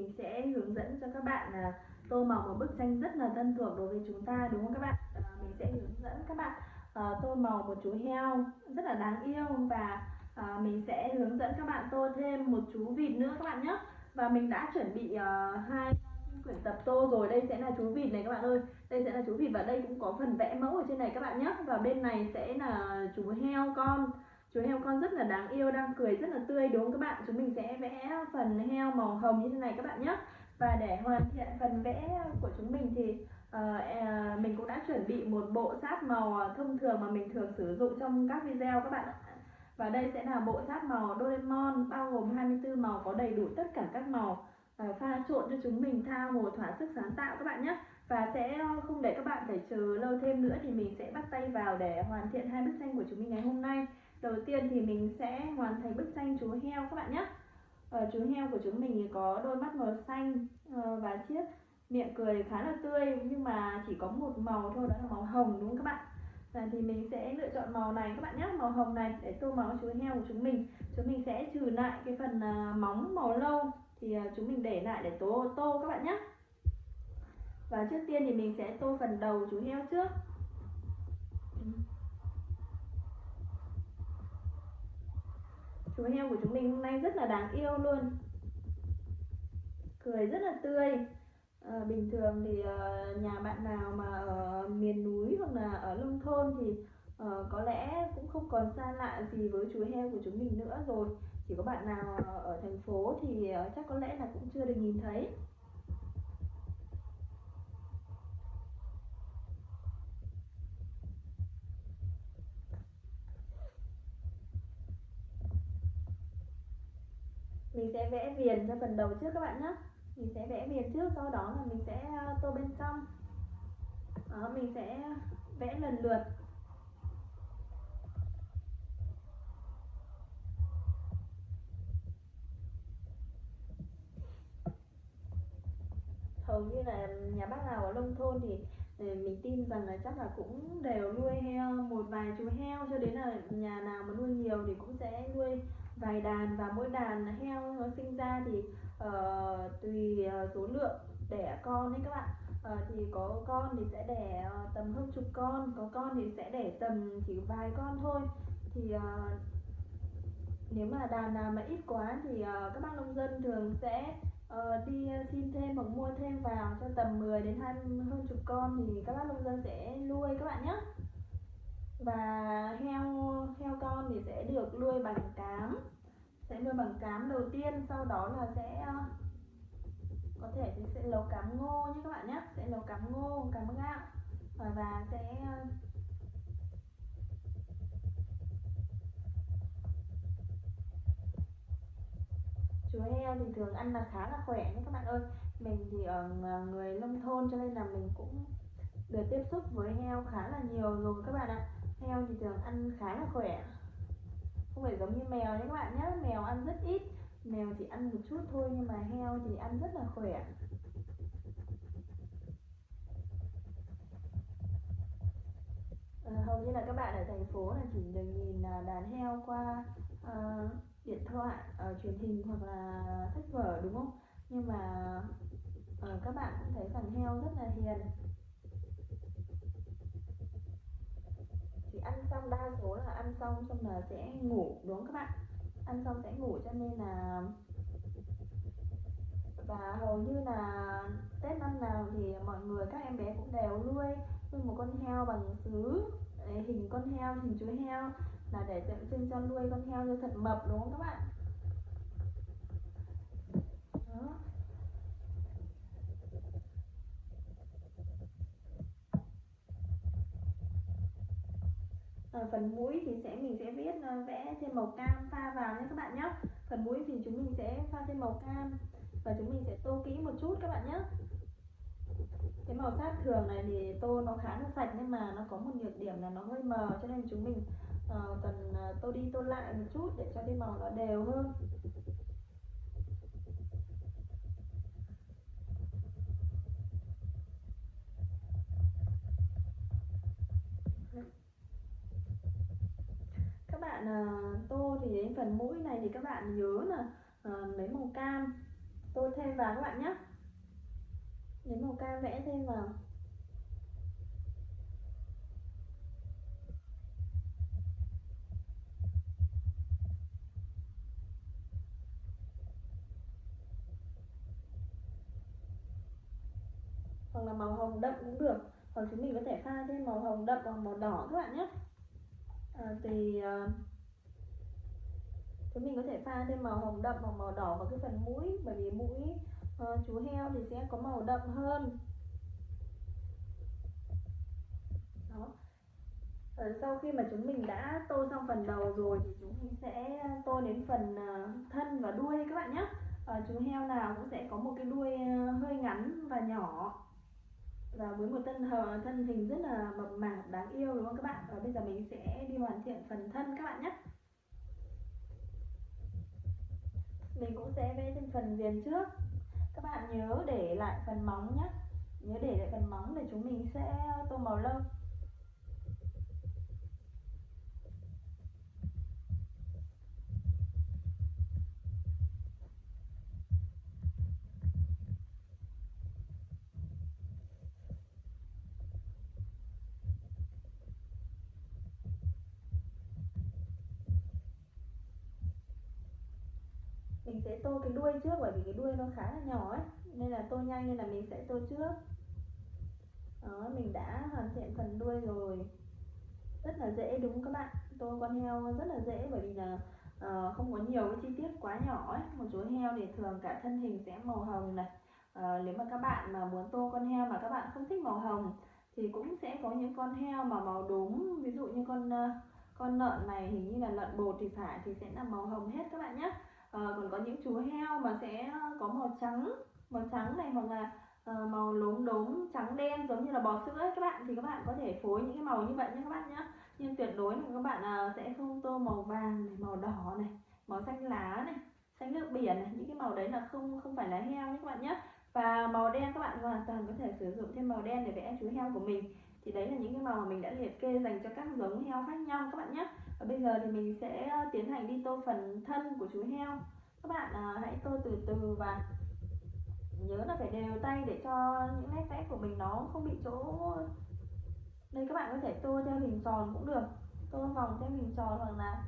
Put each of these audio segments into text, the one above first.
mình sẽ hướng dẫn cho các bạn tô màu một bức tranh rất là thân thuộc đối với chúng ta, đúng không các bạn? Mình sẽ hướng dẫn các bạn tô màu một chú heo rất là đáng yêu, và mình sẽ hướng dẫn các bạn tô thêm một chú vịt nữa các bạn nhé. Và mình đã chuẩn bị hai quyển tập tô rồi. Đây sẽ là chú vịt này các bạn ơi, đây sẽ là chú vịt, và đây cũng có phần vẽ mẫu ở trên này các bạn nhé. Và bên này sẽ là chú heo con. Chú heo con rất là đáng yêu, đang cười rất là tươi, đúng không các bạn? Chúng mình sẽ vẽ phần heo màu hồng như thế này các bạn nhé. Và để hoàn thiện phần vẽ của chúng mình thì mình cũng đã chuẩn bị một bộ sáp màu thông thường mà mình thường sử dụng trong các video các bạn ạ. Và đây sẽ là bộ sáp màu Doraemon, bao gồm 24 màu, có đầy đủ tất cả các màu, pha trộn cho chúng mình tha hồ thỏa sức sáng tạo các bạn nhé. Và sẽ không để các bạn phải chờ lâu thêm nữa thì mình sẽ bắt tay vào để hoàn thiện hai bức tranh của chúng mình ngày hôm nay. Đầu tiên thì mình sẽ hoàn thành bức tranh chú heo các bạn nhé. Chú heo của chúng mình thì có đôi mắt màu xanh và chiếc miệng cười khá là tươi, nhưng mà chỉ có một màu thôi, đó là màu hồng, đúng không các bạn? Thì mình sẽ lựa chọn màu này các bạn nhé, màu hồng này để tô màu chú heo của chúng mình. Chúng mình sẽ trừ lại cái phần móng màu lâu, thì chúng mình để lại để tô các bạn nhé. Và trước tiên thì mình sẽ tô phần đầu chú heo trước. Chú heo của chúng mình hôm nay rất là đáng yêu luôn, cười rất là tươi. Bình thường thì nhà bạn nào mà ở miền núi hoặc là ở nông thôn thì có lẽ cũng không còn xa lạ gì với chú heo của chúng mình nữa rồi. Chỉ có bạn nào ở thành phố thì chắc có lẽ là cũng chưa được nhìn thấy. Mình sẽ vẽ viền cho phần đầu trước các bạn nhé. Mình sẽ vẽ viền trước, sau đó là mình sẽ tô bên trong. Mình sẽ vẽ lần lượt. Hầu như là nhà bác nào ở nông thôn thì mình tin rằng là chắc là cũng đều nuôi heo, một vài chú heo, cho đến là nhà nào mà nuôi nhiều thì cũng sẽ nuôi vài đàn. Và mỗi đàn heo nó sinh ra thì tùy số lượng đẻ con đấy các bạn. Thì có con thì sẽ đẻ tầm hơn chục con, có con thì sẽ đẻ tầm chỉ vài con thôi. Thì nếu mà đàn nào mà ít quá thì các bác nông dân thường sẽ đi xin thêm hoặc mua thêm vào cho tầm 10 đến 20 hơn chục con thì các bác nông dân sẽ nuôi các bạn nhé. Và heo con thì sẽ được nuôi bằng cám, sẽ nuôi bằng cám đầu tiên, sau đó là sẽ có thể thì sẽ nấu cám ngô nhé các bạn nhé, sẽ nấu cám ngô, cám gạo, và sẽ chú heo thì thường ăn là khá là khỏe nhé các bạn ơi. Mình thì ở người nông thôn cho nên là mình cũng được tiếp xúc với heo khá là nhiều rồi các bạn ạ. Heo thì thường ăn khá là khỏe, không phải giống như mèo nhé các bạn nhé. Mèo ăn rất ít, mèo chỉ ăn một chút thôi, nhưng mà heo thì ăn rất là khỏe. Hầu như là các bạn ở thành phố là chỉ được nhìn đàn heo qua điện thoại, truyền hình hoặc là sách vở, đúng không? Nhưng mà các bạn cũng thấy rằng heo rất là hiền, chỉ ăn xong, đa số là ăn xong là sẽ ngủ, đúng không các bạn? Ăn xong sẽ ngủ, cho nên là và hầu như là Tết năm nào thì mọi người, các em bé cũng đều nuôi một con heo bằng sứ, hình con heo, hình chú heo, là để tượng trưng cho nuôi con heo cho thật mập, đúng không các bạn? Đó. Phần mũi thì mình sẽ vẽ thêm màu cam pha vào nhé các bạn nhé. Phần mũi thì chúng mình sẽ pha thêm màu cam, và chúng mình sẽ tô kỹ một chút các bạn nhé. Cái màu sáp thường này thì tô nó khá là sạch, nhưng mà nó có một nhược điểm là nó hơi mờ, cho nên chúng mình cần tô đi tô lại một chút để cho cái màu nó đều hơn. Các bạn tô thì đến phần mũi này thì các bạn nhớ là lấy màu cam, tô thêm vào các bạn nhé. Lấy màu cam vẽ thêm vào. Hoặc là màu hồng đậm cũng được, hoặc chúng mình có thể pha thêm màu hồng đậm hoặc màu đỏ các bạn nhé. Chúng mình có thể pha thêm màu hồng đậm hoặc màu đỏ vào cái phần mũi, bởi vì mũi chú heo thì sẽ có màu đậm hơn. Đó. Sau khi mà chúng mình đã tô xong phần đầu rồi thì chúng mình sẽ tô đến phần thân và đuôi các bạn nhé. Chú heo nào cũng sẽ có một cái đuôi hơi ngắn và nhỏ, và với một thân hình rất là mập mạp đáng yêu, đúng không các bạn? Và bây giờ mình sẽ đi hoàn thiện phần thân các bạn nhé. Mình cũng sẽ vẽ thêm phần viền trước. Các bạn nhớ để lại phần móng nhé. Nhớ để lại phần móng để chúng mình sẽ tô màu lông. Mình sẽ tô cái đuôi trước, bởi vì cái đuôi nó khá là nhỏ ấy, nên là tô nhanh, nên là mình sẽ tô trước. Đó, mình đã hoàn thiện phần đuôi rồi. Rất là dễ đúng không các bạn? Tô con heo rất là dễ, bởi vì là không có nhiều cái chi tiết quá nhỏ ấy. Một chú heo thì thường cả thân hình sẽ màu hồng này. Nếu mà các bạn mà muốn tô con heo mà các bạn không thích màu hồng thì cũng sẽ có những con heo mà màu đốm, ví dụ như con lợn này hình như là lợn bột thì phải, thì sẽ là màu hồng hết các bạn nhé. Còn có những chú heo mà sẽ có màu trắng này, hoặc là màu lốm đốm trắng đen giống như là bò sữa ấy các bạn, thì các bạn có thể phối những cái màu như vậy nha các bạn nhé. Nhưng tuyệt đối là các bạn sẽ không tô màu vàng này, màu đỏ này, màu xanh lá này, xanh nước biển này, những cái màu đấy là không phải là heo nhé các bạn nhé. Và màu đen các bạn hoàn toàn có thể sử dụng thêm màu đen để vẽ chú heo của mình. Thì đấy là những cái màu mà mình đã liệt kê dành cho các giống heo khác nhau các bạn nhé. Và bây giờ thì mình sẽ tiến hành đi tô phần thân của chú heo. Các bạn hãy tô từ từ và nhớ là phải đều tay để cho những nét vẽ của mình nó không bị chỗ. Đây các bạn có thể tô theo hình tròn cũng được, tô vòng theo hình tròn hoặc là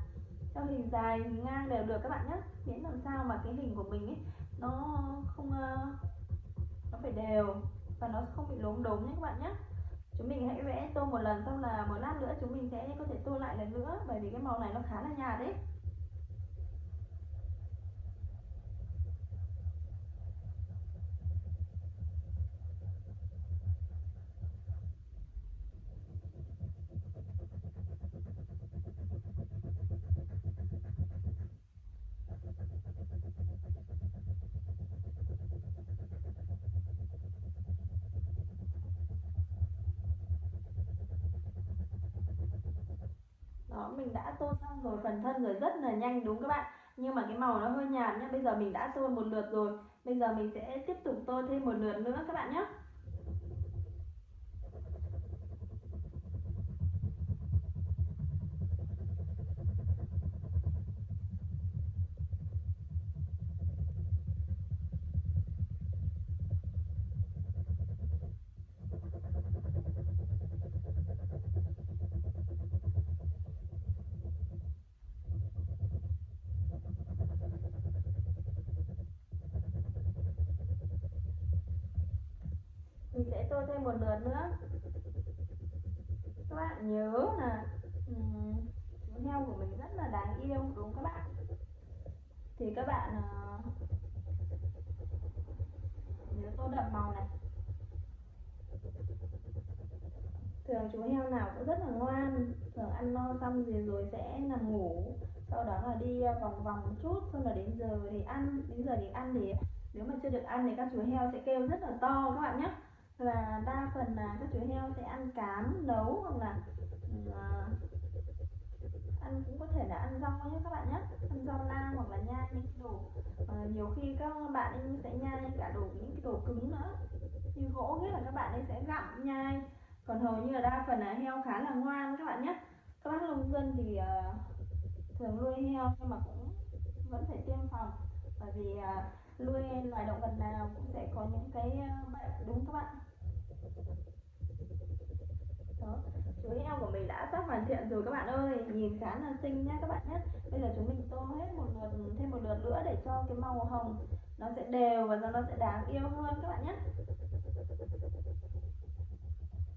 theo hình dài, hình ngang đều được các bạn nhé. Miễn làm sao mà cái hình của mình ấy nó không nó phải đều và nó không bị lốm đốm nhé các bạn nhé. Chúng mình hãy vẽ tô một lần, xong là một lát nữa chúng mình sẽ có thể tô lại lần nữa, bởi vì cái màu này nó khá là nhạt đấy. Đó, mình đã tô xong rồi phần thân rồi, rất là nhanh đúng các bạn. Nhưng mà cái màu nó hơi nhạt nhé. Bây giờ mình đã tô một lượt rồi, bây giờ mình sẽ tiếp tục tô thêm một lượt nữa các bạn nhé. Mình sẽ tô thêm một lượt nữa. Các bạn nhớ là chú heo của mình rất là đáng yêu đúng các bạn. Thì các bạn nhớ tô đậm màu này. Thường chú heo nào cũng rất là ngoan, thường ăn no xong rồi sẽ nằm ngủ, sau đó là đi vòng vòng một chút, xong là đến giờ thì ăn thì nếu mà chưa được ăn thì các chú heo sẽ kêu rất là to các bạn nhé. Và đa phần là các chú heo sẽ ăn cám nấu, hoặc là ăn cũng có thể là ăn rau nhé các bạn nhé, ăn rau lang hoặc là nhai những cái đồ nhiều khi các bạn ấy sẽ nhai cả những cái đồ cứng nữa như gỗ, nghĩa là các bạn ấy sẽ gặm nhai. Còn hầu như là đa phần là heo khá là ngoan các bạn nhé. Các bác nông dân thì thường nuôi heo nhưng mà cũng vẫn phải tiêm phòng, bởi vì nuôi loài động vật nào cũng sẽ có những cái bệnh, đúng không các bạn? Đó, chú heo của mình đã sắp hoàn thiện rồi các bạn ơi, nhìn khá là xinh nhá các bạn nhé. Bây giờ chúng mình tô hết một lượt, thêm một lượt nữa để cho cái màu hồng nó sẽ đều và nó sẽ đáng yêu hơn các bạn nhé.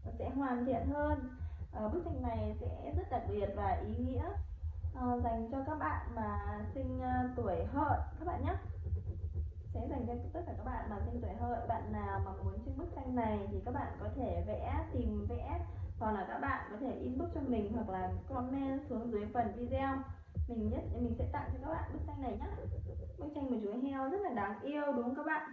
Nó sẽ hoàn thiện hơn. Bức tranh này sẽ rất đặc biệt và ý nghĩa dành cho các bạn mà sinh tuổi Hợi các bạn nhé. Sẽ dành cho tất cả các bạn mà sinh tuổi Hợi. Bạn nào mà muốn trên bức tranh này thì các bạn có thể tìm vẽ, hoặc là các bạn có thể inbox cho mình hoặc là comment xuống dưới phần video. Mình sẽ tặng cho các bạn bức tranh này nhé. Bức tranh một chú heo rất là đáng yêu đúng không các bạn?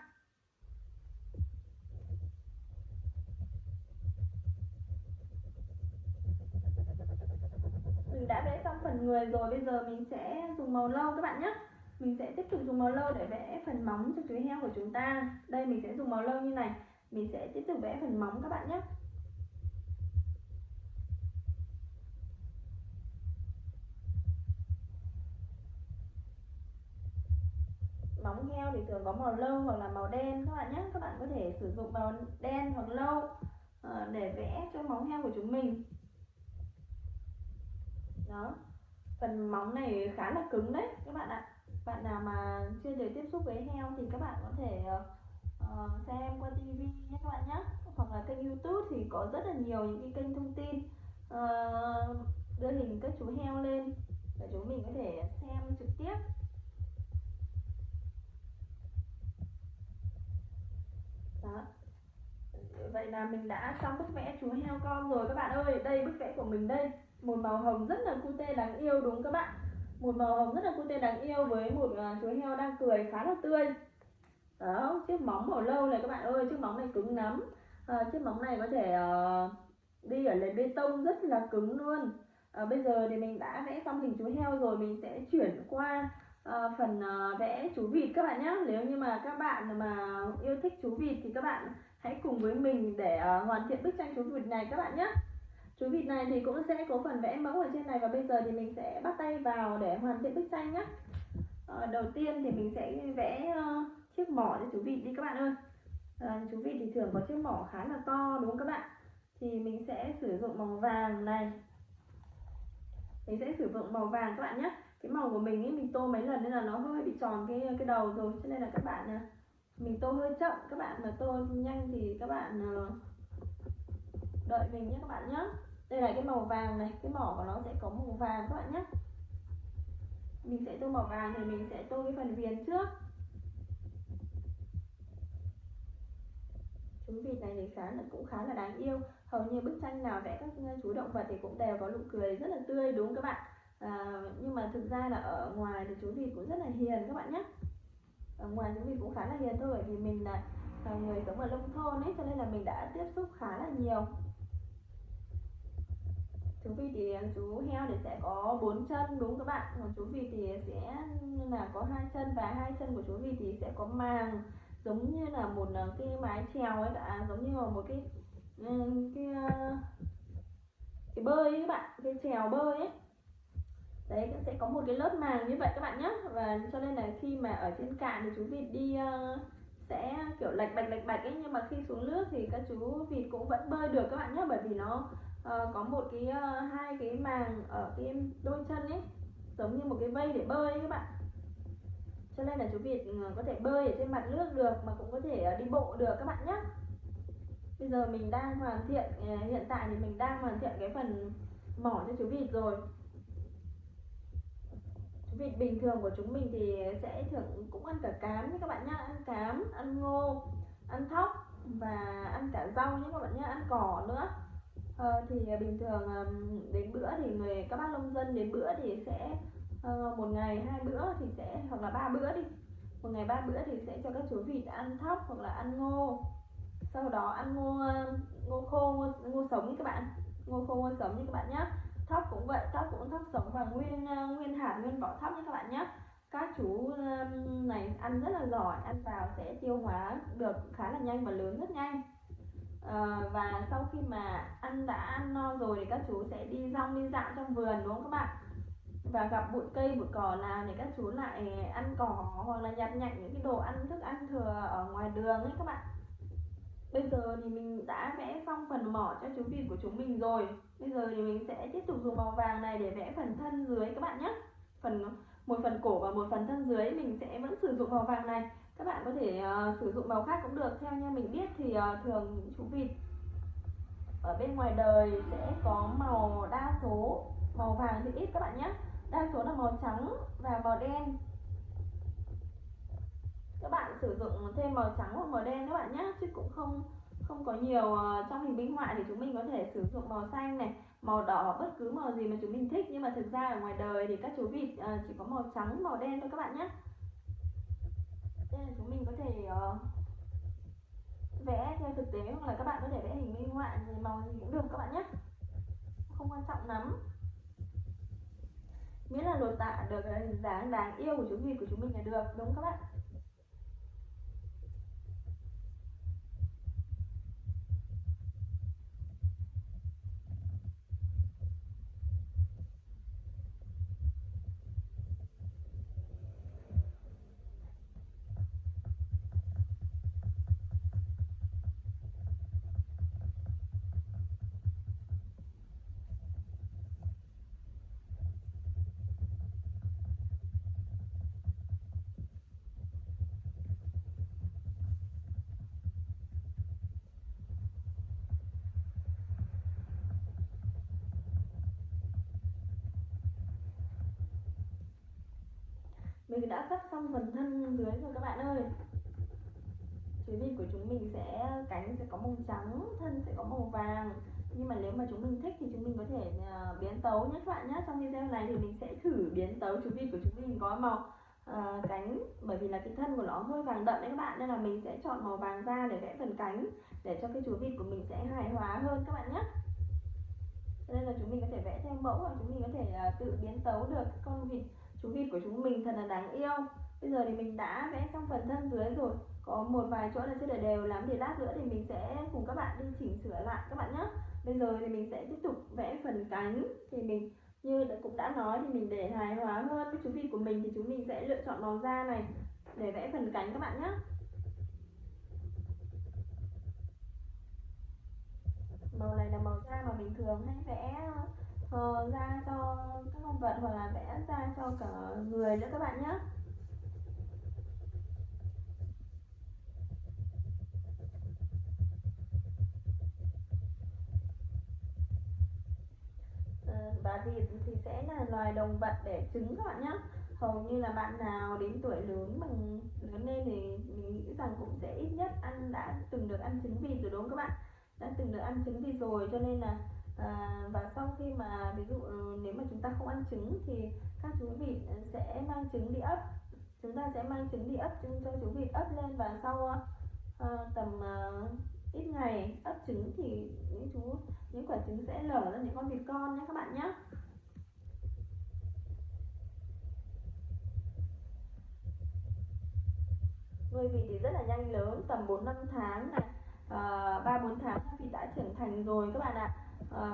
Mình đã vẽ xong phần người rồi, bây giờ mình sẽ dùng màu nâu các bạn nhé. Mình sẽ tiếp tục dùng màu nâu để vẽ phần móng cho chú heo của chúng ta. Đây mình sẽ dùng màu nâu như này. Mình sẽ tiếp tục vẽ phần móng các bạn nhé. Móng heo thì thường có màu nâu hoặc là màu đen các bạn nhé. Các bạn có thể sử dụng màu đen hoặc nâu để vẽ cho móng heo của chúng mình. Đó. Phần móng này khá là cứng đấy các bạn ạ. Bạn nào mà chưa được tiếp xúc với heo thì các bạn có thể xem qua TV nhé các bạn nhé. Hoặc là kênh YouTube thì có rất là nhiều những cái kênh thông tin đưa hình các chú heo lên để chúng mình có thể xem trực tiếp. Đó. Vậy là mình đã xong bức vẽ chú heo con rồi các bạn ơi. Đây bức vẽ của mình đây. Một màu hồng rất là cute đáng yêu đúng không các bạn? Một màu hồng rất là cute đáng yêu với một chú heo đang cười khá là tươi. Đó, chiếc móng màu lâu này các bạn ơi, chiếc móng này cứng lắm. Chiếc móng này có thể đi ở nền bê tông rất là cứng luôn. Bây giờ thì mình đã vẽ xong hình chú heo rồi, mình sẽ chuyển qua phần vẽ chú vịt các bạn nhé. Nếu như mà các bạn mà yêu thích chú vịt thì các bạn hãy cùng với mình để hoàn thiện bức tranh chú vịt này các bạn nhé. Chú vịt này thì cũng sẽ có phần vẽ mẫu ở trên này, và bây giờ thì mình sẽ bắt tay vào để hoàn thiện bức tranh nhé. Đầu tiên thì mình sẽ vẽ chiếc mỏ cho chú vịt đi các bạn ơi. Chú vịt thì thường có chiếc mỏ khá là to đúng không các bạn? Thì mình sẽ sử dụng màu vàng này. Mình sẽ sử dụng màu vàng các bạn nhé. Cái màu của mình ấy, mình tô mấy lần nên là nó hơi bị tròn cái đầu rồi, cho nên là các bạn mình tô hơi chậm. Các bạn mà tô nhanh thì các bạn đợi mình nhé các bạn nhé. Đây là cái màu vàng này, cái mỏ của nó sẽ có màu vàng các bạn nhé. Mình sẽ tô màu vàng thì mình sẽ tô cái phần viền trước. Chú vịt này thì cũng khá là đáng yêu. Hầu như bức tranh nào vẽ các chú động vật thì cũng đều có nụ cười rất là tươi đúng không các bạn? Nhưng mà thực ra là ở ngoài thì chú vịt cũng rất là hiền các bạn nhé. Ở ngoài chú vịt cũng khá là hiền thôi, bởi vì mình là người sống ở nông thôn ấy, cho nên là mình đã tiếp xúc khá là nhiều. Chú vịt thì chú heo thì sẽ có 4 chân đúng các bạn, còn chú vịt thì sẽ là có 2 chân, và 2 chân của chú vịt thì sẽ có màng giống như là một cái mái chèo ấy, giống như là một cái bơi ấy các bạn, cái chèo bơi ấy. Đấy, sẽ có một cái lớp màng như vậy các bạn nhé. Và cho nên là khi mà ở trên cạn thì chú vịt đi sẽ kiểu lạch bạch ấy, nhưng mà khi xuống nước thì các chú vịt cũng vẫn bơi được các bạn nhé, bởi vì nó có một cái hai cái màng ở cái đôi chân ấy, giống như một cái vây để bơi ấy các bạn. Cho nên là chú vịt có thể bơi ở trên mặt nước được, mà cũng có thể đi bộ được các bạn nhé. Bây giờ mình đang hoàn thiện, hiện tại thì mình đang hoàn thiện cái phần mỏ cho chú vịt rồi. Chú vịt bình thường của chúng mình thì sẽ thường cũng ăn cả cám nhé các bạn nhé, ăn cám, ăn ngô, ăn thóc và ăn cả rau nhé các bạn nhé, ăn cỏ nữa. Thì bình thường đến bữa thì các bác nông dân đến bữa thì sẽ một ngày 2 bữa thì sẽ, hoặc là 3 bữa đi, một ngày 3 bữa thì sẽ cho các chú vịt ăn thóc hoặc là ăn ngô. Sau đó ăn ngô khô, ngô sống như các bạn, ngô khô ngô sống như các bạn nhé. Thóc cũng vậy, thóc cũng thóc sống và nguyên hạt, nguyên vỏ thóc như các bạn nhé. Các chú này ăn rất là giỏi, ăn vào sẽ tiêu hóa được khá là nhanh và lớn rất nhanh. Và sau khi mà đã ăn no rồi thì các chú sẽ đi rong đi dạo trong vườn đúng không các bạn? và gặp bụi cây bụi cỏ nào thì các chú lại ăn cỏ hoặc là nhặt nhạnh những cái đồ ăn thức ăn thừa ở ngoài đường ấy các bạn. Bây giờ thì mình đã vẽ xong phần mỏ cho chú vịt của chúng mình rồi. Bây giờ thì mình sẽ tiếp tục dùng màu vàng này để vẽ phần thân dưới các bạn nhé. Một phần cổ và một phần thân dưới mình sẽ vẫn sử dụng màu vàng này. Các bạn có thể sử dụng màu khác cũng được. Theo như mình biết thì thường những chú vịt ở bên ngoài đời sẽ có màu đa số màu vàng thì ít các bạn nhé. Đa số là màu trắng và màu đen. Các bạn sử dụng thêm màu trắng hoặc màu đen các bạn nhé, chứ cũng không có nhiều. Trong hình minh họa thì chúng mình có thể sử dụng màu xanh này, màu đỏ, bất cứ màu gì mà chúng mình thích, nhưng mà thực ra ở ngoài đời thì các chú vịt chỉ có màu trắng, màu đen thôi các bạn nhé. Đây là chúng mình có thể vẽ theo thực tế, hoặc là các bạn có thể vẽ hình minh họa thì màu gì cũng được các bạn nhé, không quan trọng lắm, miễn là lột tả được hình dáng đáng yêu của chú vịt của chúng mình là được, đúng không các bạn? Mình đã sắp xong phần thân dưới rồi các bạn ơi. Chú vịt của chúng mình cánh sẽ có màu trắng, thân sẽ có màu vàng. Nhưng mà nếu mà chúng mình thích thì chúng mình có thể biến tấu nhé các bạn nhé. Trong video này thì mình sẽ thử biến tấu chú vịt của chúng mình có màu cánh, bởi vì là cái thân của nó hơi vàng đậm đấy các bạn, nên là mình sẽ chọn màu vàng ra để vẽ phần cánh, để cho cái chú vịt của mình sẽ hài hòa hơn các bạn nhé. Cho nên là chúng mình có thể vẽ theo mẫu, hoặc chúng mình có thể tự biến tấu được chú vịt của chúng mình thật là đáng yêu. Bây giờ thì mình đã vẽ xong phần thân dưới rồi, có một vài chỗ là chưa để đều lắm, thì lát nữa thì mình sẽ cùng các bạn đi chỉnh sửa lại các bạn nhé. Bây giờ thì mình sẽ tiếp tục vẽ phần cánh. Thì mình như cũng đã nói, thì mình để hài hòa hơn với chú vịt của mình thì chúng mình sẽ lựa chọn màu da này để vẽ phần cánh các bạn nhé. Màu này là màu da mà mình thường hay vẽ da cho các con vật, hoặc là vẽ da cho cả người nữa các bạn nhé. Và vịt thì sẽ là loài động vật đẻ trứng các bạn nhé. Hầu như là bạn nào đến tuổi lớn lên thì mình nghĩ rằng cũng sẽ ít nhất đã từng được ăn trứng vịt rồi, đúng không các bạn? Đã từng được ăn trứng vịt rồi, cho nên là và sau khi mà ví dụ nếu mà chúng ta không ăn trứng thì các chú vịt sẽ mang trứng đi ấp. Chúng ta sẽ mang trứng đi ấp cho chú vịt ấp lên, và sau tầm ít ngày ấp trứng thì những quả trứng sẽ lở ra những con vịt con nhé các bạn nhé. Nuôi vịt thì rất là nhanh lớn, tầm 4-5 tháng này, 3-4 tháng vịt đã trưởng thành rồi các bạn ạ.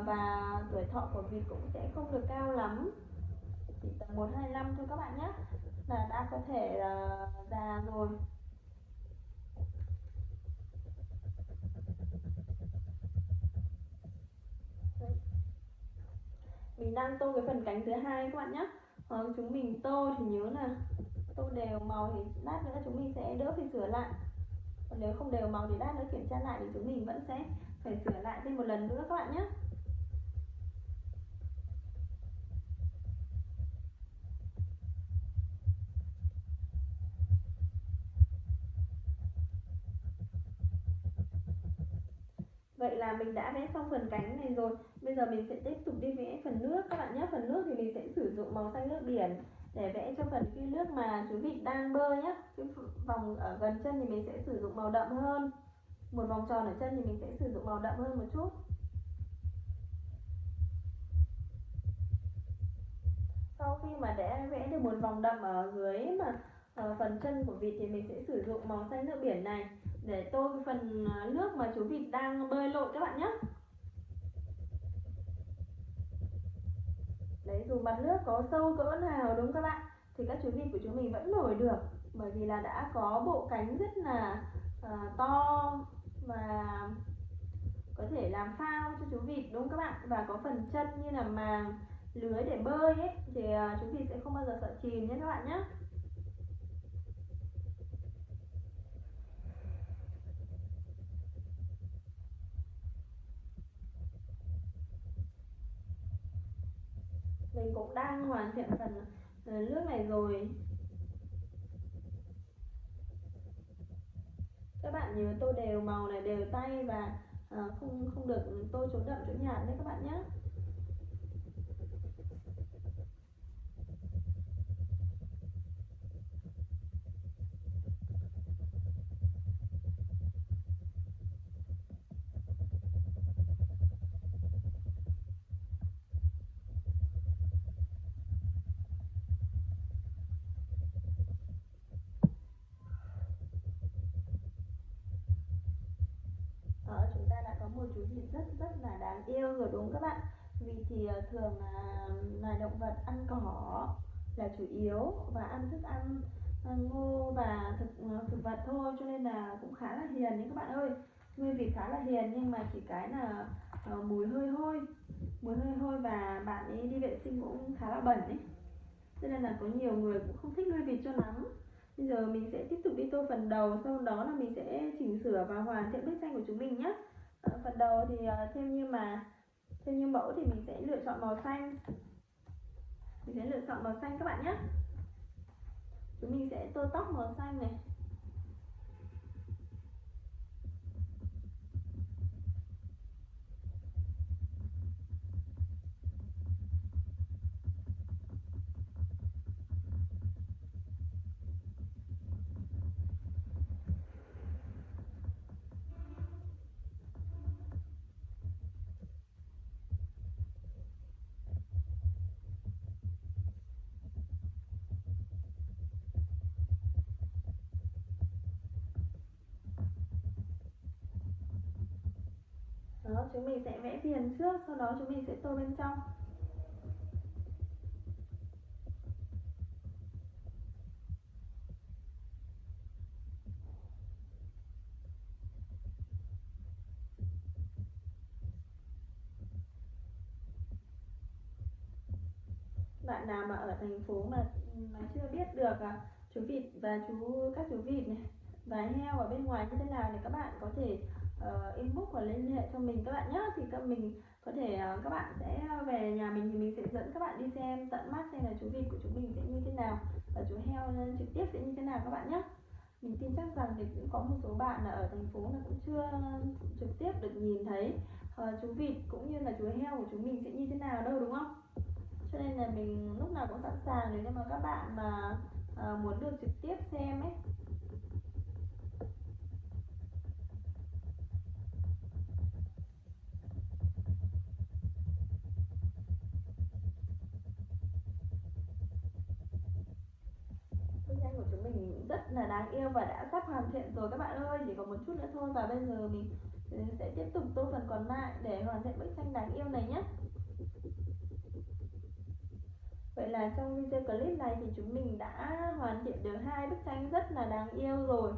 Và tuổi thọ của vịt cũng sẽ không được cao lắm, chỉ tầm 1-2 năm thôi các bạn nhé, là đã có thể già rồi. Mình đang tô cái phần cánh thứ hai các bạn nhé. Chúng mình tô thì nhớ là tô đều màu, thì lát nữa chúng mình sẽ đỡ phải sửa lại. Còn nếu không đều màu thì lát nữa kiểm tra lại thì chúng mình vẫn sẽ phải sửa lại thêm một lần nữa các bạn nhé. Vậy là mình đã vẽ xong phần cánh này rồi. Bây giờ mình sẽ tiếp tục đi vẽ phần nước các bạn nhé. Phần nước thì mình sẽ sử dụng màu xanh nước biển để vẽ cho phần cái nước mà chú vịt đang bơi nhé. Cái vòng ở gần chân thì mình sẽ sử dụng màu đậm hơn. Một vòng tròn ở chân thì mình sẽ sử dụng màu đậm hơn một chút. Sau khi mà đã vẽ được một vòng đậm ở dưới mà phần chân của vịt thì mình sẽ sử dụng màu xanh nước biển này để tô cái phần nước mà chú vịt đang bơi lội các bạn nhé. Đấy, dù mặt nước có sâu cỡ nào đúng không các bạn, thì các chú vịt của chúng mình vẫn nổi được, bởi vì là đã có bộ cánh rất là to và có thể làm phao cho chú vịt đúng không các bạn, và có phần chân như là màng lưới để bơi ấy, thì chú vịt sẽ không bao giờ sợ chìm nhé các bạn nhé. Mình cũng đang hoàn thiện phần nước này rồi. Các bạn nhớ tô đều màu này, đều tay, và không không được tô chỗ đậm chỗ nhạt đấy các bạn nhé. Chúng ta đã có một chú vịt rất rất là đáng yêu rồi đúng không các bạn. Vịt thì thường là loài động vật ăn cỏ là chủ yếu, và ăn thức ăn ngô và thực vật thôi, cho nên là cũng khá là hiền đấy các bạn ơi. Nuôi vịt khá là hiền, nhưng mà chỉ cái là mùi hơi hôi, và bạn ấy đi vệ sinh cũng khá là bẩn ấy, cho nên là có nhiều người cũng không thích nuôi vịt cho lắm. Bây giờ mình sẽ tiếp tục đi tô phần đầu, sau đó là mình sẽ chỉnh sửa và hoàn thiện bức tranh của chúng mình nhé. Phần đầu thì theo như mẫu thì mình sẽ lựa chọn màu xanh. Mình sẽ lựa chọn màu xanh các bạn nhé. Chúng mình sẽ tô tóc màu xanh này. Đó, chúng mình sẽ vẽ viền trước, sau đó chúng mình sẽ tô bên trong. Bạn nào mà ở thành phố mà chưa biết được chú vịt và các chú vịt này và heo ở bên ngoài như thế nào thì các bạn có thể inbox và liên hệ cho mình các bạn nhé. Thì mình có thể các bạn sẽ về nhà mình thì mình sẽ dẫn các bạn đi xem tận mắt xem là chú vịt của chúng mình sẽ như thế nào, và chú heo trực tiếp sẽ như thế nào các bạn nhé. Mình tin chắc rằng thì cũng có một số bạn là ở thành phố là cũng chưa trực tiếp được nhìn thấy chú vịt cũng như là chú heo của chúng mình sẽ như thế nào đâu đúng không? Cho nên là mình lúc nào cũng sẵn sàng nếu như mà các bạn mà muốn được trực tiếp xem ấy. Bức tranh của chúng mình rất là đáng yêu và đã sắp hoàn thiện rồi các bạn ơi, chỉ còn một chút nữa thôi, và bây giờ mình sẽ tiếp tục tô phần còn lại để hoàn thiện bức tranh đáng yêu này nhé. Vậy là trong video clip này thì chúng mình đã hoàn thiện được hai bức tranh rất là đáng yêu rồi.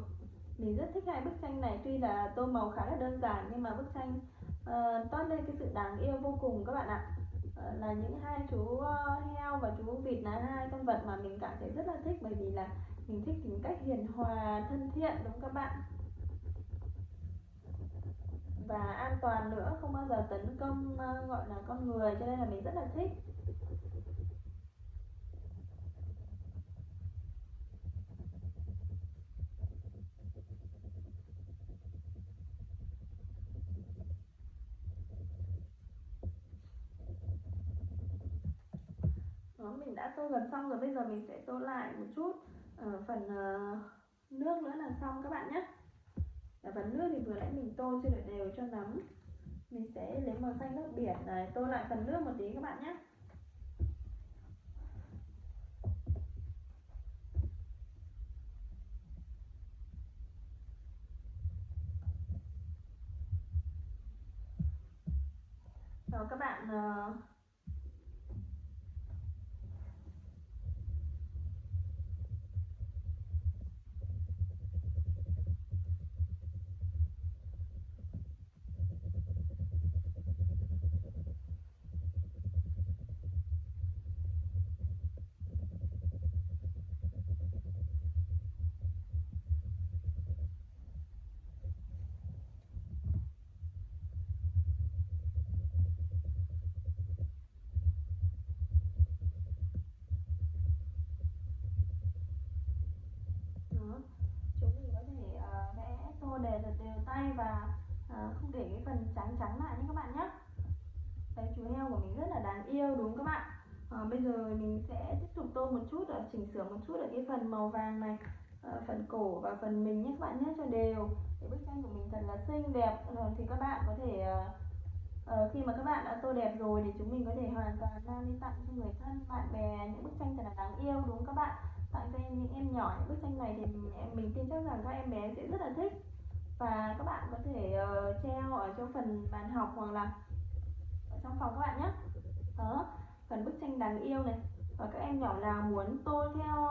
Mình rất thích hai bức tranh này, tuy là tô màu khá là đơn giản nhưng mà bức tranh toát lên cái sự đáng yêu vô cùng các bạn ạ. Là những hai chú heo và chú vịt là hai con vật mà mình cảm thấy rất là thích, bởi vì là mình thích tính cách hiền hòa, thân thiện đúng không các bạn, và an toàn nữa, không bao giờ tấn công gọi là con người, cho nên là mình rất là thích. Đó, mình đã tô gần xong rồi, bây giờ mình sẽ tô lại một chút ở phần nước nữa là xong các bạn nhé. Ở phần nước thì vừa nãy mình tô chưa được đều cho lắm, mình sẽ lấy màu xanh nước biển này tô lại phần nước một tí các bạn nhé. Đó các bạn, tô để thật đều tay và không để cái phần trắng trắng lại nhé các bạn nhé. Đấy, chú heo của mình rất là đáng yêu đúng không các bạn. Bây giờ mình sẽ tiếp tục tô một chút, chỉnh sửa một chút ở cái phần màu vàng này, phần cổ và phần mình nhé các bạn nhé, cho đều để bức tranh của mình thật là xinh đẹp. Thì các bạn có thể khi mà các bạn đã tô đẹp rồi thì chúng mình có thể hoàn toàn mang đi tặng cho người thân bạn bè những bức tranh thật là đáng yêu đúng không các bạn. Tặng cho những em nhỏ những bức tranh này thì mình tin chắc rằng các em bé sẽ rất là thích, và các bạn có thể treo ở trong phần bàn học hoặc là ở trong phòng các bạn nhé. Đó, phần bức tranh đáng yêu này. Và các em nhỏ nào muốn tô theo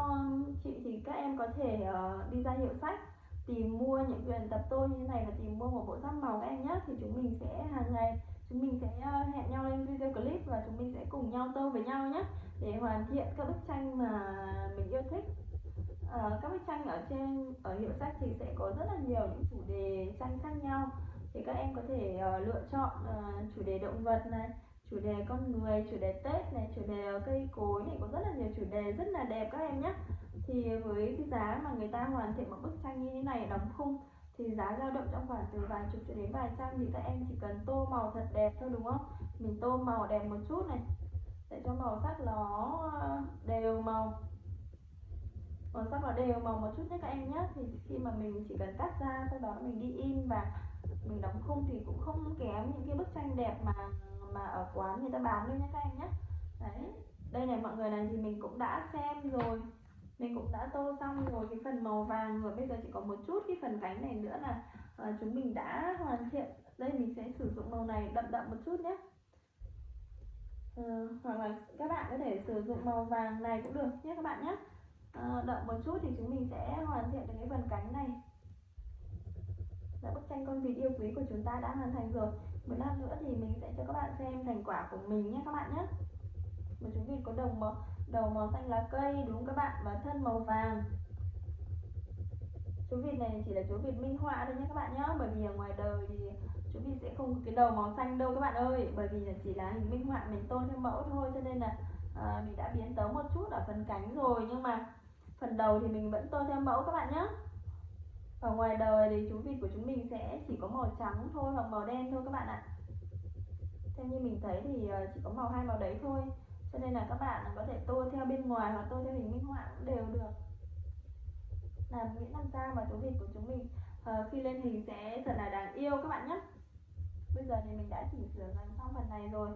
chị thì các em có thể đi ra hiệu sách tìm mua những quyển tập tô như thế này và tìm mua một bộ sáp màu các em nhé. Thì chúng mình sẽ hàng ngày chúng mình sẽ hẹn nhau lên video clip và chúng mình sẽ cùng nhau tô với nhau nhé, để hoàn thiện các bức tranh mà mình yêu thích. Các bức tranh ở hiệu sách thì sẽ có rất là nhiều những chủ đề tranh khác nhau, thì các em có thể lựa chọn chủ đề động vật này, chủ đề con người, chủ đề Tết này, chủ đề cây cối này, có rất là nhiều chủ đề rất là đẹp các em nhé. Thì với cái giá mà người ta hoàn thiện một bức tranh như thế này đóng khung thì giá dao động trong khoảng từ vài chục cho đến vài trăm, thì các em chỉ cần tô màu thật đẹp thôi đúng không. Mình tô màu đẹp một chút này để cho màu sắc nó đều màu, màu sắc nó đều màu một chút nhé các em nhé. Thì khi mà mình chỉ cần cắt ra, sau đó mình đi in và mình đóng khung thì cũng không kém những cái bức tranh đẹp mà ở quán người ta bán đâu nhé các em nhé. Đấy, đây này mọi người này, thì mình cũng đã xem rồi, mình cũng đã tô xong rồi cái phần màu vàng rồi. Bây giờ chỉ có một chút cái phần cánh này nữa là chúng mình đã hoàn thiện. Đây mình sẽ sử dụng màu này đậm đậm một chút nhé. Hoặc là các bạn có thể sử dụng màu vàng này cũng được nhé các bạn nhé. Đậm một chút thì chúng mình sẽ hoàn thiện được cái phần cánh này. Và bức tranh con vịt yêu quý của chúng ta đã hoàn thành rồi. Một lát nữa thì mình sẽ cho các bạn xem thành quả của mình nhé các bạn nhé. Một chú vịt có đầu màu xanh lá cây đúng không các bạn, và thân màu vàng. Chú vịt này chỉ là chú vịt minh họa thôi nhé các bạn nhé, bởi vì ở ngoài đời thì chú vịt sẽ không có cái đầu màu xanh đâu các bạn ơi, bởi vì là chỉ là hình minh họa mình tô theo mẫu thôi, cho nên là mình đã biến tấu một chút ở phần cánh rồi, nhưng mà phần đầu thì mình vẫn tô theo mẫu các bạn nhé. Ở ngoài đời thì chú vịt của chúng mình sẽ chỉ có màu trắng thôi hoặc màu đen thôi các bạn ạ. Theo như mình thấy thì chỉ có hai màu đấy thôi, cho nên là các bạn có thể tô theo bên ngoài hoặc tô theo hình minh họa cũng đều được. Miễn làm sao mà chú vịt của chúng mình khi lên hình sẽ thật là đáng yêu các bạn nhé. Bây giờ thì mình đã chỉnh sửa gần xong phần này rồi.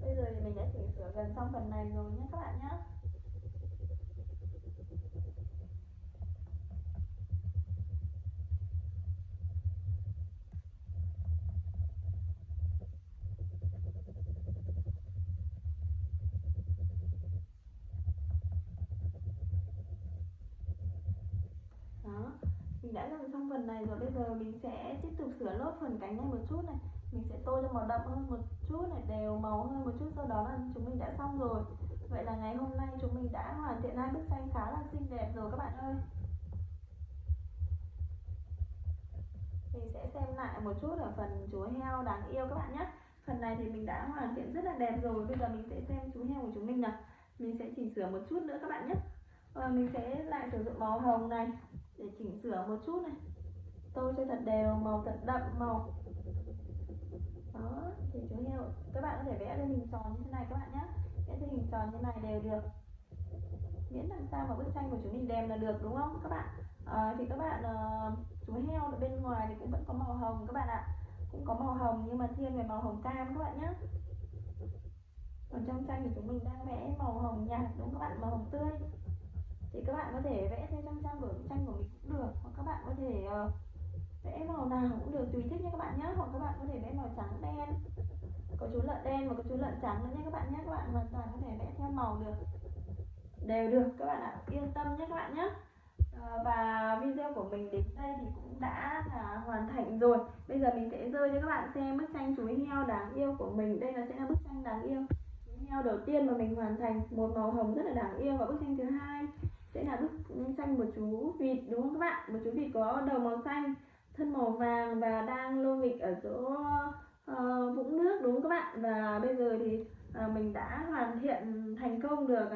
Bây giờ thì mình đã chỉnh sửa gần xong phần này rồi nhé các bạn nhé. Đó, mình đã gần xong phần này rồi. Bây giờ mình sẽ tiếp tục sửa lốt phần cánh này một chút này. Mình sẽ tô cho màu đậm hơn một chút này, đều màu hơn một chút, sau đó là chúng mình đã xong rồi. Vậy là ngày hôm nay chúng mình đã hoàn thiện hai bức tranh khá là xinh đẹp rồi các bạn ơi. Mình sẽ xem lại một chút ở phần chú heo đáng yêu các bạn nhé. Phần này thì mình đã hoàn thiện rất là đẹp rồi. Bây giờ mình sẽ xem chú heo của chúng mình nào. Mình sẽ chỉnh sửa một chút nữa các bạn nhé. Mình sẽ lại sử dụng màu hồng này để chỉnh sửa một chút này, tô cho thật đều màu, thật đậm màu. Đó, thì chú heo các bạn có thể vẽ lên hình tròn như thế này các bạn nhé. Vẽ lên hình tròn như này đều được, miễn làm sao mà bức tranh của chúng mình đẹp là được đúng không các bạn. Thì các bạn chú heo ở bên ngoài thì cũng vẫn có màu hồng các bạn ạ, cũng có màu hồng nhưng mà thiên về màu hồng cam các bạn nhé. Còn trong tranh thì chúng mình đang vẽ màu hồng nhạt đúng không các bạn, màu hồng tươi. Thì các bạn có thể vẽ theo trong tranh của mình cũng được, hoặc các bạn có thể vẽ màu nào cũng được, tùy thích nhé các bạn nhé. Hoặc các bạn có thể vẽ màu trắng đen, có chú lợn đen và có chú lợn trắng nữa nhé các bạn nhé. Các bạn hoàn toàn có thể vẽ theo màu được, đều được các bạn ạ, yên tâm nhé các bạn nhé. Và video của mình đến đây thì cũng đã là hoàn thành rồi. Bây giờ mình sẽ rơi cho các bạn xem bức tranh chú heo đáng yêu của mình. Đây sẽ là bức tranh đáng yêu chú heo đầu tiên mà mình hoàn thành, một màu hồng rất là đáng yêu. Và bức tranh thứ hai sẽ là bức tranh một chú vịt đúng không các bạn, một chú vịt có đầu màu xanh, thân màu vàng và đang lô nghịch ở chỗ vũng nước đúng không các bạn. Và bây giờ thì mình đã hoàn thiện thành công được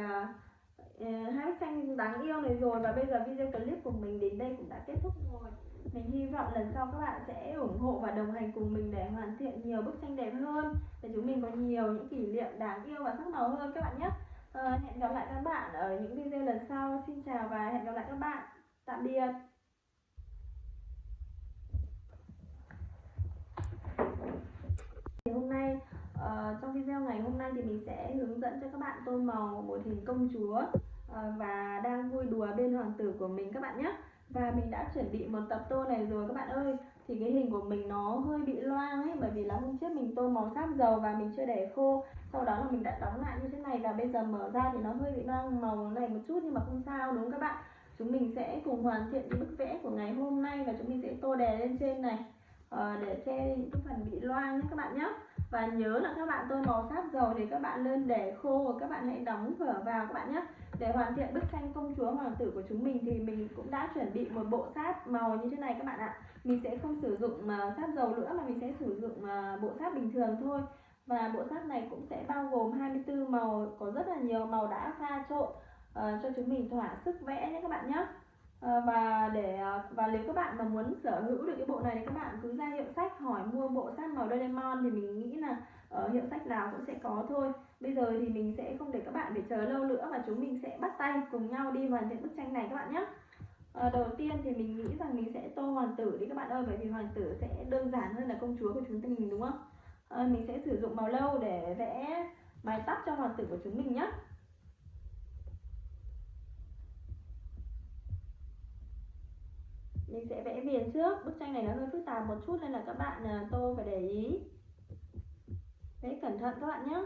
hai bức tranh đáng yêu này rồi, và bây giờ video clip của mình đến đây cũng đã kết thúc rồi. Mình hy vọng lần sau các bạn sẽ ủng hộ và đồng hành cùng mình để hoàn thiện nhiều bức tranh đẹp hơn, để chúng mình có nhiều những kỷ niệm đáng yêu và sắc màu hơn các bạn nhé. Hẹn gặp lại các bạn ở những video lần sau. Xin chào và hẹn gặp lại các bạn. Tạm biệt. Thì hôm nay trong video ngày hôm nay thì mình sẽ hướng dẫn cho các bạn tô màu một hình công chúa và đang vui đùa bên hoàng tử của mình các bạn nhé. Và mình đã chuẩn bị một tập tô này rồi các bạn ơi. Thì cái hình của mình nó hơi bị loang ấy, bởi vì là hôm trước mình tô màu sáp dầu và mình chưa để khô, sau đó là mình đã đóng lại như thế này, và bây giờ mở ra thì nó hơi bị loang màu này một chút, nhưng mà không sao đúng không các bạn. Chúng mình sẽ cùng hoàn thiện cái bức vẽ của ngày hôm nay, và chúng mình sẽ tô đè lên trên này để che những cái phần bị loang nhé các bạn nhé. Và nhớ là các bạn tô màu sáp dầu thì các bạn lên để khô và các bạn hãy đóng vở vào các bạn nhé. Để hoàn thiện bức tranh công chúa hoàng tử của chúng mình thì mình cũng đã chuẩn bị một bộ sáp màu như thế này các bạn ạ. Mình sẽ không sử dụng sáp dầu nữa, mà mình sẽ sử dụng bộ sáp bình thường thôi. Và bộ sáp này cũng sẽ bao gồm 24 màu, có rất là nhiều màu đã pha trộn cho chúng mình thỏa sức vẽ nhé các bạn nhé. Và nếu các bạn mà muốn sở hữu được cái bộ này thì các bạn cứ ra hiệu sách hỏi mua bộ sáp màu Doraemon, thì mình nghĩ là ở hiệu sách nào cũng sẽ có thôi. Bây giờ thì mình sẽ không để các bạn phải chờ lâu nữa, và chúng mình sẽ bắt tay cùng nhau đi hoàn thiện bức tranh này các bạn nhé. Đầu tiên thì mình nghĩ rằng mình sẽ tô hoàng tử đi các bạn ơi, bởi vì hoàng tử sẽ đơn giản hơn là công chúa của chúng mình đúng không? Mình sẽ sử dụng màu nâu để vẽ mái tóc cho hoàng tử của chúng mình nhé. Mình sẽ vẽ viền trước. Bức tranh này nó hơi phức tạp một chút nên là các bạn tô phải để ý, vẽ cẩn thận các bạn nhé.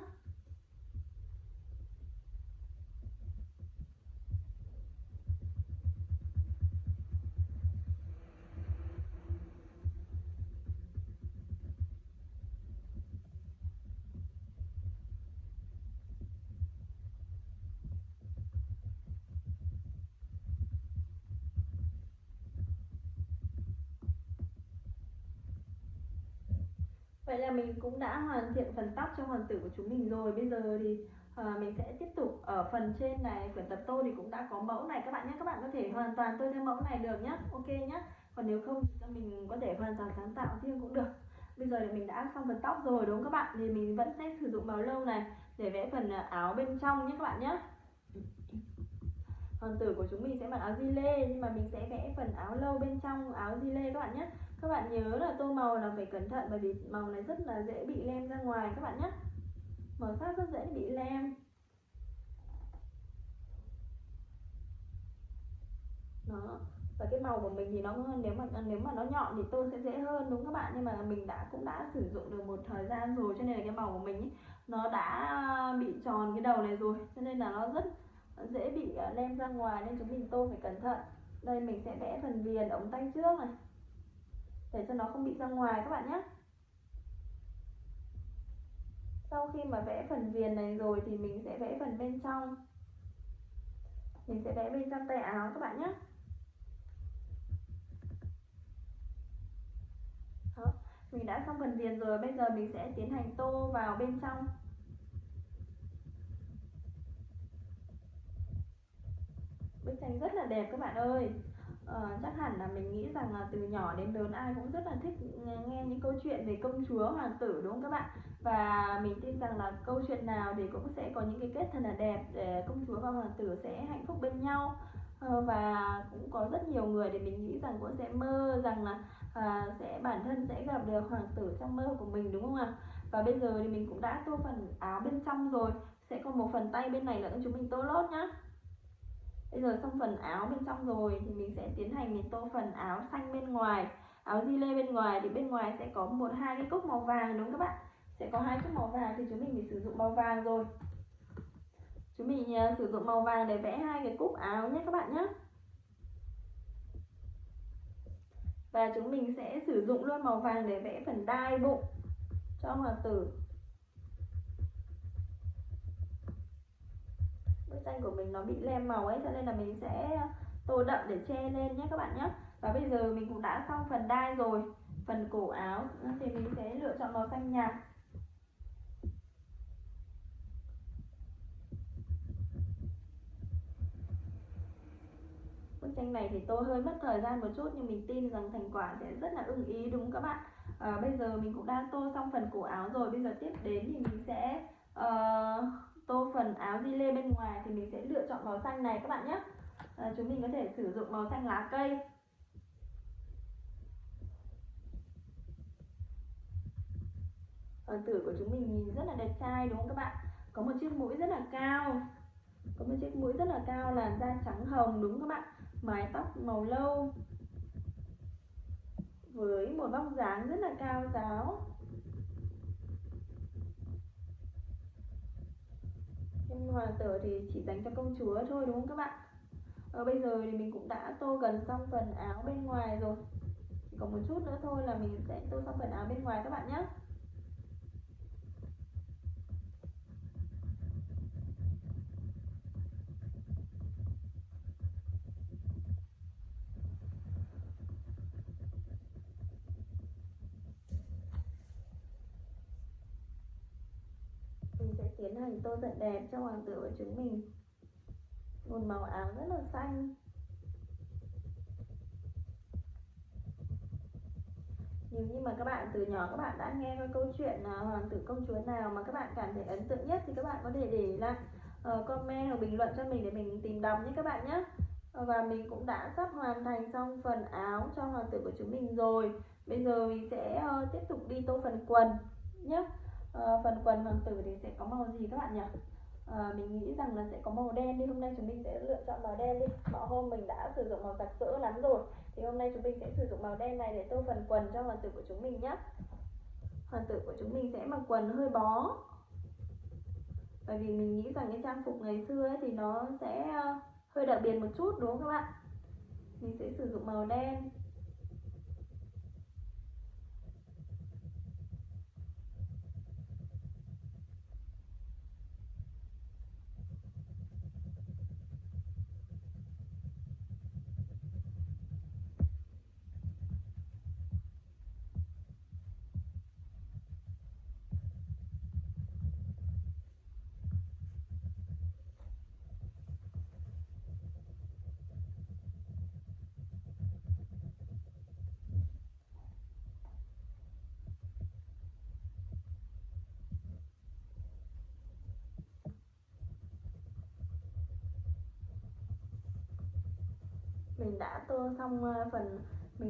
Vậy là mình cũng đã hoàn thiện phần tóc cho hoàng tử của chúng mình rồi. Bây giờ thì mình sẽ tiếp tục ở phần trên này. Quyển tập tô thì cũng đã có mẫu này các bạn nhé. Các bạn có thể hoàn toàn tô theo mẫu này được nhé. Ok nhé. Còn nếu không thì cho mình có thể hoàn toàn sáng tạo riêng cũng được. Bây giờ thì mình đã xong phần tóc rồi đúng không các bạn? Thì mình vẫn sẽ sử dụng màu nâu này để vẽ phần áo bên trong nhé các bạn nhé. Hoàng tử của chúng mình sẽ mặc áo di lê, nhưng mà mình sẽ vẽ phần áo lâu bên trong áo di lê các bạn nhé. Các bạn nhớ là tô màu là phải cẩn thận, bởi vì màu này rất là dễ bị lem ra ngoài các bạn nhé. Màu sắc rất dễ bị lem. Đó. Và cái màu của mình thì nếu mà nó nhọn thì tô sẽ dễ hơn đúng các bạn, nhưng mà mình cũng đã sử dụng được một thời gian rồi, cho nên là cái màu của mình ý, nó đã bị tròn cái đầu này rồi, cho nên là nó rất dễ bị lem ra ngoài, nên chúng mình tô phải cẩn thận. Đây mình sẽ vẽ phần viền ống tay trước này để cho nó không bị ra ngoài các bạn nhé. Sau khi mà vẽ phần viền này rồi thì mình sẽ vẽ phần bên trong. Mình sẽ vẽ bên trong tay áo các bạn nhé. Đó, mình đã xong phần viền rồi, bây giờ mình sẽ tiến hành tô vào bên trong. Bức tranh rất là đẹp các bạn ơi. Chắc hẳn là mình nghĩ rằng là từ nhỏ đến lớn ai cũng rất là thích nghe những câu chuyện về công chúa hoàng tử đúng không các bạn. Và mình tin rằng là câu chuyện nào thì cũng sẽ có những cái kết thật là đẹp, để công chúa và hoàng tử sẽ hạnh phúc bên nhau. Và cũng có rất nhiều người thì mình nghĩ rằng cũng sẽ mơ rằng là bản thân sẽ gặp được hoàng tử trong mơ của mình đúng không ạ. Và bây giờ thì mình cũng đã tô phần áo bên trong rồi, sẽ còn một phần tay bên này nữa chúng mình tô lót nhá. Bây giờ xong phần áo bên trong rồi thì mình sẽ tiến hành mình tô phần áo xanh bên ngoài, áo di lê bên ngoài. Thì bên ngoài sẽ có hai cái cúc màu vàng đúng không các bạn, sẽ có hai cúc màu vàng, thì chúng mình phải sử dụng màu vàng rồi. Chúng mình sử dụng màu vàng để vẽ hai cái cúc áo nhé các bạn nhé. Và chúng mình sẽ sử dụng luôn màu vàng để vẽ phần đai bụng cho hoàng tử. Bức tranh của mình nó bị lem màu ấy, cho nên là mình sẽ tô đậm để che lên nhé các bạn nhé. Và bây giờ mình cũng đã xong phần đai rồi. phần cổ áo thì mình sẽ lựa chọn màu xanh nhạt. Bức tranh này thì tôi hơi mất thời gian một chút nhưng mình tin rằng thành quả sẽ rất là ưng ý đúng không các bạn? Bây giờ mình cũng đã tô xong phần cổ áo rồi, bây giờ tiếp đến thì mình sẽ tô phần áo gi lê bên ngoài, thì mình sẽ lựa chọn màu xanh này các bạn nhé. Chúng mình có thể sử dụng màu xanh lá cây. Hoàng tử của chúng mình nhìn rất là đẹp trai đúng không các bạn? Có một chiếc mũi rất là cao, làn da trắng hồng đúng không các bạn? Mái tóc màu lâu với một vóc dáng rất là cao ráo. Nhưng hoàng tử thì chỉ dành cho công chúa thôi đúng không các bạn? Bây giờ thì mình cũng đã tô gần xong phần áo bên ngoài rồi, chỉ còn một chút nữa thôi là mình sẽ tô xong phần áo bên ngoài các bạn nhé. Mình sẽ tiến hành tô thật đẹp cho hoàng tử của chúng mình. Một màu áo rất là xanh. Nếu như mà các bạn từ nhỏ các bạn đã nghe qua câu chuyện hoàng tử công chúa nào mà các bạn cảm thấy ấn tượng nhất thì các bạn có thể để lại comment hoặc bình luận cho mình để mình tìm đọc nhé các bạn nhé. Và mình cũng đã sắp hoàn thành xong phần áo cho hoàng tử của chúng mình rồi. Bây giờ mình sẽ tiếp tục đi tô phần quần nhé. Phần quần hoàng tử thì sẽ có màu gì các bạn nhỉ? Mình nghĩ rằng là sẽ có màu đen đi. Hôm nay chúng mình sẽ lựa chọn màu đen đi. Mọi hôm mình đã sử dụng màu sặc sỡ lắm rồi, thì hôm nay chúng mình sẽ sử dụng màu đen này để tô phần quần cho hoàng tử của chúng mình nhé. Hoàng tử của chúng mình sẽ mặc quần hơi bó, bởi vì mình nghĩ rằng cái trang phục ngày xưa ấy thì nó sẽ hơi đặc biệt một chút đúng không các bạn? Mình sẽ sử dụng màu đen. Mình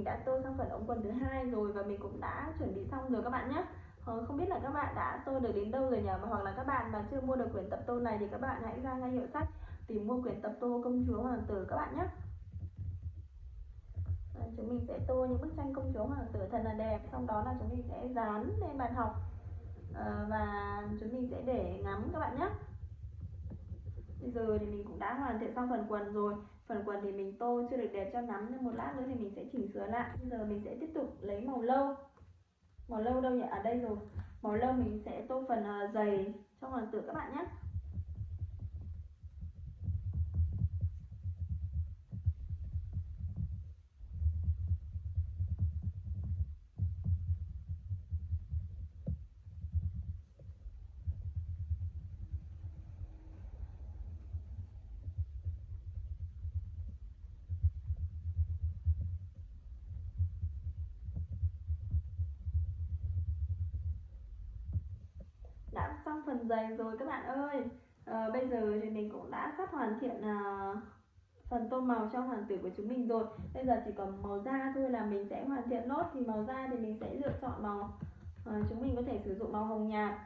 đã tô xong phần ống quần thứ hai rồi, và mình cũng đã chuẩn bị xong rồi các bạn nhé. Không biết là các bạn đã tô được đến đâu rồi nhỉ? Hoặc là các bạn mà chưa mua được quyển tập tô này thì các bạn hãy ra ngay hiệu sách tìm mua quyển tập tô công chúa hoàng tử các bạn nhé. Chúng mình sẽ tô những bức tranh công chúa hoàng tử thật là đẹp, sau đó là chúng mình sẽ dán lên bàn học và chúng mình sẽ để ngắm các bạn nhé. Bây giờ thì mình cũng đã hoàn thiện xong phần quần rồi. Phần quần thì mình tô chưa được đẹp cho lắm nên một lát nữa thì mình sẽ chỉnh sửa lại. Bây giờ mình sẽ tiếp tục lấy màu lâu. Màu lâu đâu nhỉ? Ở đây rồi. Màu lâu mình sẽ tô phần giày cho hoàng tử các bạn nhé. Đã xong phần giày rồi các bạn ơi. Bây giờ thì mình cũng đã sắp hoàn thiện phần tô màu cho hoàng tử của chúng mình rồi. Bây giờ chỉ còn màu da thôi là mình sẽ hoàn thiện nốt. Thì màu da thì mình sẽ lựa chọn màu chúng mình có thể sử dụng màu hồng nhạt.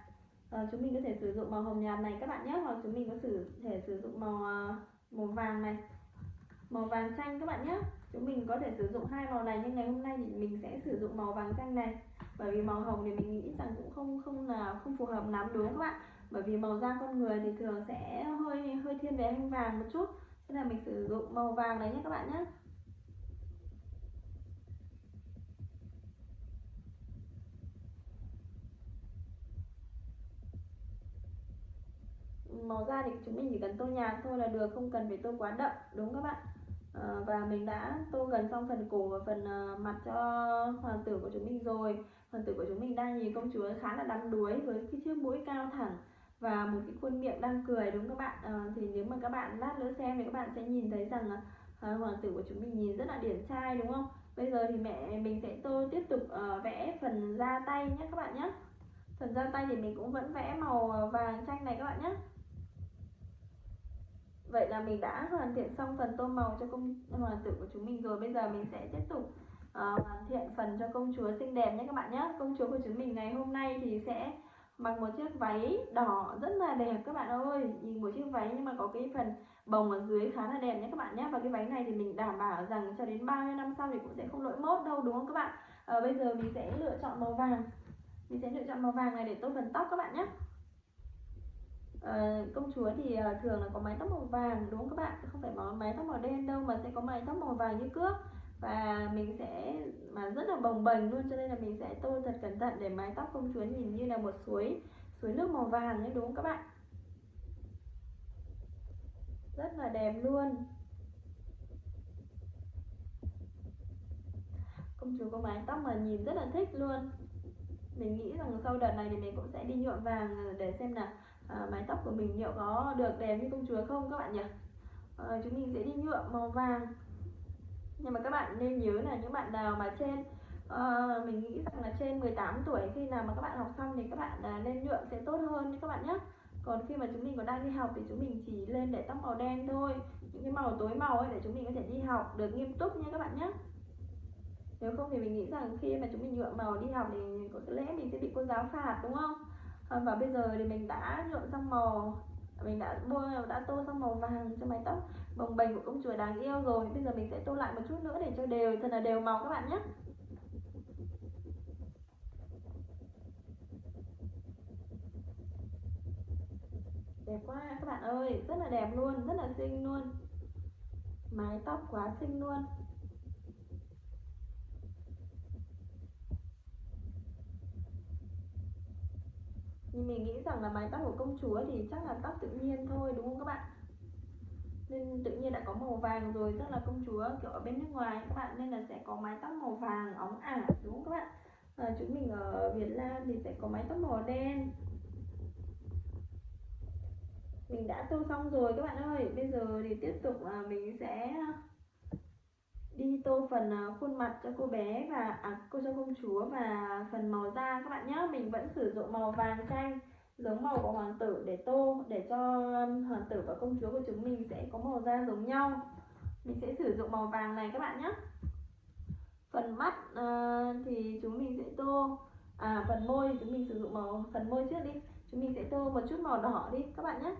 Chúng mình có thể sử dụng màu hồng nhạt này các bạn nhé, hoặc chúng mình có thể sử dụng màu vàng này, màu vàng chanh các bạn nhé. Chúng mình có thể sử dụng hai màu này, nhưng ngày hôm nay thì mình sẽ sử dụng màu vàng chanh này, bởi vì màu hồng thì mình nghĩ rằng cũng không phù hợp lắm đúng không các bạn? Bởi vì màu da con người thì thường sẽ hơi thiên về ánh vàng một chút, nên là mình sử dụng màu vàng này nhé các bạn nhé. Màu da thì chúng mình chỉ cần tô nhạt thôi là được, không cần phải tô quá đậm đúng không các bạn? Và mình đã tô gần xong phần cổ và phần mặt cho hoàng tử của chúng mình rồi. Hoàng tử của chúng mình đang nhìn công chúa khá là đắm đuối với cái chiếc mũi cao thẳng và một cái khuôn miệng đang cười, đúng không các bạn? Thì nếu mà các bạn lát nữa xem thì các bạn sẽ nhìn thấy rằng hoàng tử của chúng mình nhìn rất là điển trai, đúng không? Bây giờ thì mình sẽ tô tiếp tục vẽ phần da tay nhé các bạn nhé. Phần da tay thì mình cũng vẫn vẽ màu vàng chanh này các bạn nhé. Vậy là mình đã hoàn thiện xong phần tô màu cho hoàng tử của chúng mình rồi. Bây giờ mình sẽ tiếp tục hoàn thiện phần cho công chúa xinh đẹp nhé các bạn nhé. Công chúa của chúng mình ngày hôm nay thì sẽ mặc một chiếc váy đỏ rất là đẹp các bạn ơi. Nhìn một chiếc váy nhưng mà có cái phần bồng ở dưới khá là đẹp nhé các bạn nhé. Và cái váy này thì mình đảm bảo rằng cho đến bao nhiêu năm sau thì cũng sẽ không lỗi mốt đâu, đúng không các bạn? Bây giờ mình sẽ lựa chọn màu vàng. Mình sẽ lựa chọn màu vàng này để tô phần tóc các bạn nhé. Công chúa thì thường là có mái tóc màu vàng, đúng không các bạn? Không phải mái tóc màu đen đâu, mà sẽ có mái tóc màu vàng như cước. Và mình sẽ rất là bồng bềnh luôn, cho nên là mình sẽ tô thật cẩn thận để mái tóc công chúa nhìn như là một suối nước màu vàng ấy, đúng không các bạn? Rất là đẹp luôn. Công chúa có mái tóc mà nhìn rất là thích luôn. Mình nghĩ rằng sau đợt này thì mình cũng sẽ đi nhuộm vàng để xem là mái tóc của mình liệu có được đẹp như công chúa không các bạn nhỉ? Chúng mình sẽ đi nhuộm màu vàng. Nhưng mà các bạn nên nhớ là những bạn nào mà trên mình nghĩ rằng là trên 18 tuổi, khi nào mà các bạn học xong thì các bạn nên nhuộm sẽ tốt hơn các bạn nhé. Còn khi mà chúng mình còn đang đi học thì chúng mình chỉ lên để tóc màu đen thôi, những cái màu tối màu ấy, để chúng mình có thể đi học được nghiêm túc nha các bạn nhé. Nếu không thì mình nghĩ rằng khi mà chúng mình nhuộm màu đi học thì có lẽ mình sẽ bị cô giáo phạt, đúng không? Và bây giờ thì mình đã nhuộm xong màu, mình đã tô xong màu vàng cho mái tóc bồng bềnh của công chúa đáng yêu rồi. Bây giờ mình sẽ tô lại một chút nữa để cho đều, thật là đều màu các bạn nhé. Đẹp quá các bạn ơi, rất là đẹp luôn, rất là xinh luôn. Mái tóc quá xinh luôn. Nhưng mình nghĩ rằng là mái tóc của công chúa thì chắc là tóc tự nhiên thôi, đúng không các bạn? Nên tự nhiên đã có màu vàng rồi, chắc là công chúa kiểu ở bên nước ngoài các bạn, nên là sẽ có mái tóc màu vàng óng ả, đúng không các bạn? Chúng mình ở Việt Nam thì sẽ có mái tóc màu đen. Mình đã tô xong rồi các bạn ơi. Bây giờ thì tiếp tục mình sẽ đi tô phần khuôn mặt cho cô bé và cô cho công chúa, và phần màu da các bạn nhé. Mình vẫn sử dụng màu vàng chanh giống màu của hoàng tử để tô, để cho hoàng tử và công chúa của chúng mình sẽ có màu da giống nhau. Mình sẽ sử dụng màu vàng này các bạn nhé. Phần mắt thì chúng mình sẽ tô phần môi thì chúng mình sử dụng phần môi trước đi. Chúng mình sẽ tô một chút màu đỏ đi các bạn nhé.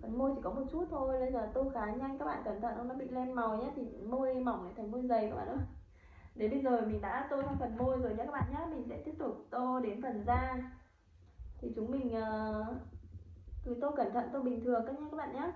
Phần môi chỉ có một chút thôi, bây giờ tô khá nhanh, các bạn cẩn thận nó bị lên màu nhé, thì môi mỏng lại thành môi dày các bạn ơi. Đến bây giờ mình đã tô xong phần môi rồi nhé các bạn nhé. Mình sẽ tiếp tục tô đến phần da. Thì chúng mình cứ tô cẩn thận, tô bình thường các bạn nhé.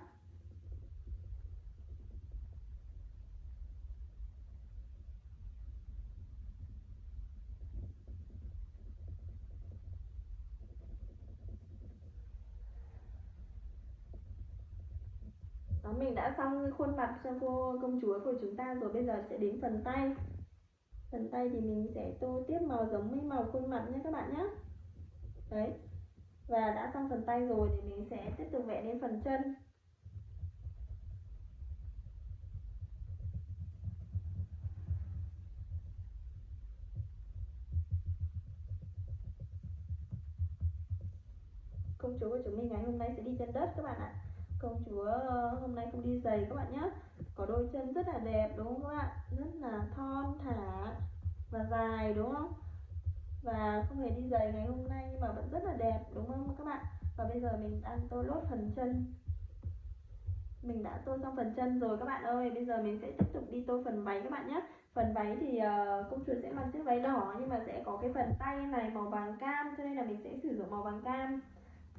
Đó, mình đã xong khuôn mặt cho công chúa của chúng ta rồi. Bây giờ sẽ đến phần tay. Phần tay thì mình sẽ tô tiếp màu giống với màu khuôn mặt nhé các bạn nhé. Đấy. Và đã xong phần tay rồi thì mình sẽ tiếp tục vẽ đến phần chân. Công chúa của chúng mình ngày hôm nay sẽ đi chân đất các bạn ạ. Công chúa hôm nay không đi giày các bạn nhé. Có đôi chân rất là đẹp, đúng không các bạn? Rất là thon thả và dài, đúng không? Và không hề đi giày ngày hôm nay nhưng mà vẫn rất là đẹp, đúng không các bạn? Và bây giờ mình đang tô lốt phần chân. Mình đã tô xong phần chân rồi các bạn ơi. Bây giờ mình sẽ tiếp tục đi tô phần váy các bạn nhé. Phần váy thì công chúa sẽ mặc chiếc váy đỏ, nhưng mà sẽ có cái phần tay này màu vàng cam, cho nên là mình sẽ sử dụng màu vàng cam.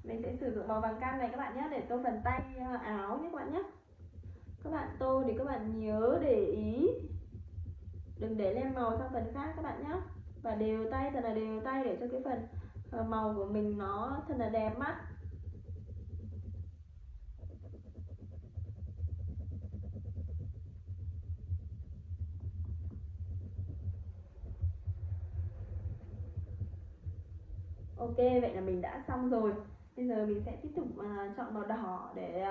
Mình sẽ sử dụng màu vàng cam này các bạn nhé, để tô phần tay áo nhé các bạn nhé. Các bạn tô thì các bạn nhớ để ý đừng để lên màu sang phần khác các bạn nhé. Và đều tay, thật là đều tay, để cho cái phần màu của mình nó thật là đẹp mắt. Ok, vậy là mình đã xong rồi. Bây giờ mình sẽ tiếp tục chọn màu đỏ để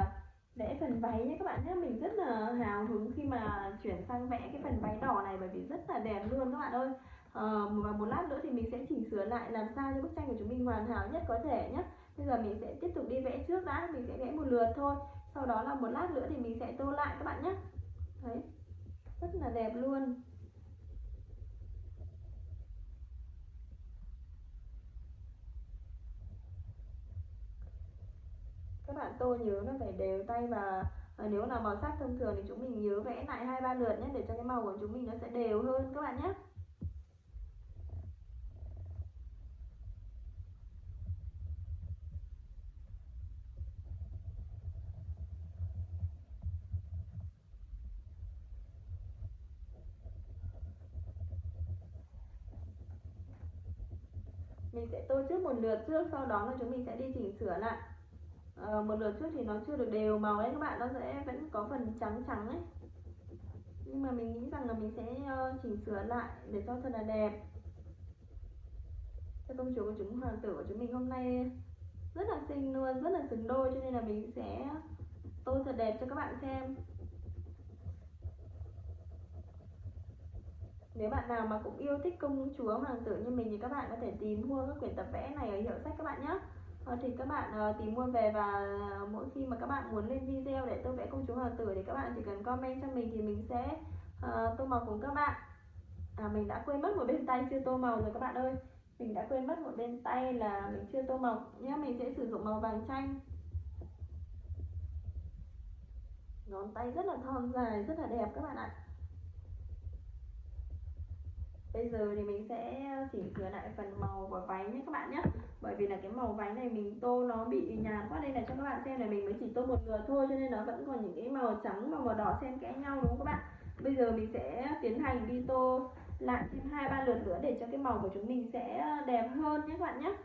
vẽ phần váy nhé các bạn nhé. Mình rất là hào hứng khi mà chuyển sang vẽ cái phần váy đỏ này bởi vì rất là đẹp luôn các bạn ơi. Và một lát nữa thì mình sẽ chỉnh sửa lại làm sao cho bức tranh của chúng mình hoàn hảo nhất có thể nhé. Bây giờ mình sẽ tiếp tục đi vẽ trước đã, mình sẽ vẽ một lượt thôi. Sau đó là một lát nữa thì mình sẽ tô lại các bạn nhé. Đấy, rất là đẹp luôn. Các bạn tô nhớ là phải đều tay và nếu là màu sắc thông thường thì chúng mình nhớ vẽ lại 2-3 lượt nhé để cho cái màu của chúng mình nó sẽ đều hơn các bạn nhé. Mình sẽ tô trước một lượt trước, sau đó là chúng mình sẽ đi chỉnh sửa lại. Một lượt trước thì nó chưa được đều màu đấy các bạn, nó sẽ vẫn có phần trắng trắng ấy. Nhưng mà mình nghĩ rằng là mình sẽ chỉnh sửa lại để cho thật là đẹp. Cho công chúa của chúng hoàng tử của chúng mình hôm nay rất là xinh luôn, rất là xứng đôi, cho nên là mình sẽ tô thật đẹp cho các bạn xem. Nếu bạn nào mà cũng yêu thích công chúa hoàng tử như mình thì các bạn có thể tìm mua các quyển tập vẽ này ở hiệu sách các bạn nhé. Thì các bạn tìm mua về và mỗi khi mà các bạn muốn lên video để tô vẽ công chúa hoàng tử thì các bạn chỉ cần comment cho mình thì mình sẽ tô màu cùng các bạn. Mình đã quên mất một bên tay chưa tô màu rồi các bạn ơi. Mình đã quên mất một bên tay là mình chưa tô màu nhé. Mình sẽ sử dụng màu vàng chanh. Ngón tay rất là thon dài, rất là đẹp các bạn ạ. Bây giờ thì mình sẽ chỉnh sửa lại phần màu của váy nhé các bạn nhé. Bởi vì là cái màu váy này mình tô nó bị nhạt quá, đây là cho các bạn xem là mình mới chỉ tô một lượt thôi, cho nên nó vẫn còn những cái màu trắng và màu đỏ xen kẽ nhau đúng không các bạn. Bây giờ mình sẽ tiến hành đi tô lại thêm 2-3 lượt nữa để cho cái màu của chúng mình sẽ đẹp hơn nhé các bạn nhé.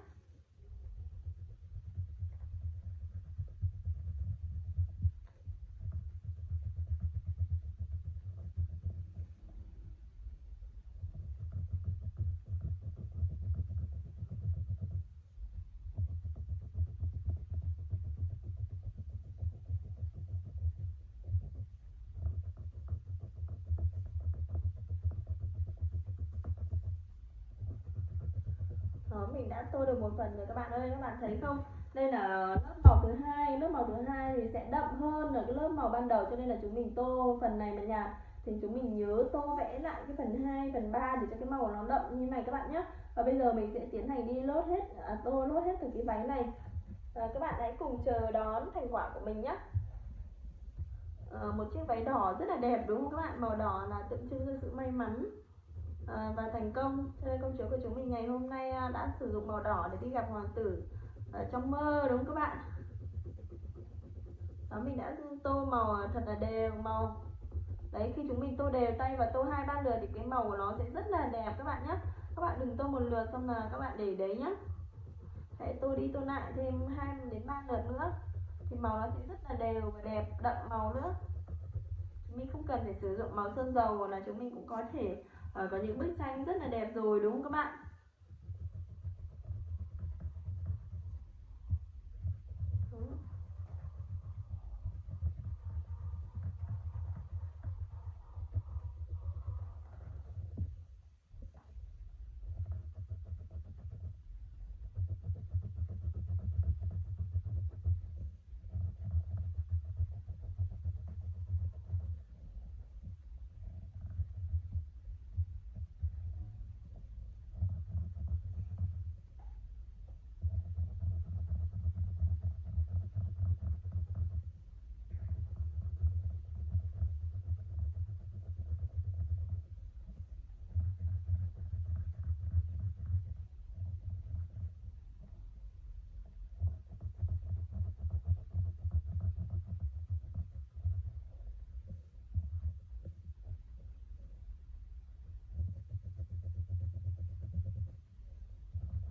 Đó, mình đã tô được một phần rồi các bạn ơi, các bạn thấy không? Đây là lớp màu thứ hai, lớp màu thứ hai thì sẽ đậm hơn ở cái lớp màu ban đầu, cho nên là chúng mình tô phần này mà nhạt thì chúng mình nhớ tô vẽ lại cái phần 2, phần 3 để cho cái màu nó đậm như này các bạn nhé. Và bây giờ mình sẽ tiến hành đi lốt hết tô lốt hết từ cái váy này. Các bạn hãy cùng chờ đón thành quả của mình nhé. Một chiếc váy đỏ rất là đẹp đúng không các bạn? Màu đỏ là tượng trưng cho sự may mắn và thành công, cho nên công chúa của chúng mình ngày hôm nay đã sử dụng màu đỏ để đi gặp hoàng tử ở trong mơ đúng không các bạn. Đó, mình đã tô màu thật là đều màu. Đấy, khi chúng mình tô đều tay và tô 2-3 lượt thì cái màu của nó sẽ rất là đẹp các bạn nhé. Các bạn đừng tô một lượt xong là các bạn để đấy nhé. Hãy tô đi tô lại thêm 2-3 lượt nữa thì màu nó sẽ rất là đều và đẹp, đậm màu nữa. Chúng mình không cần phải sử dụng màu sơn dầu là chúng mình cũng có thể có những bức tranh rất là đẹp rồi đúng không các bạn.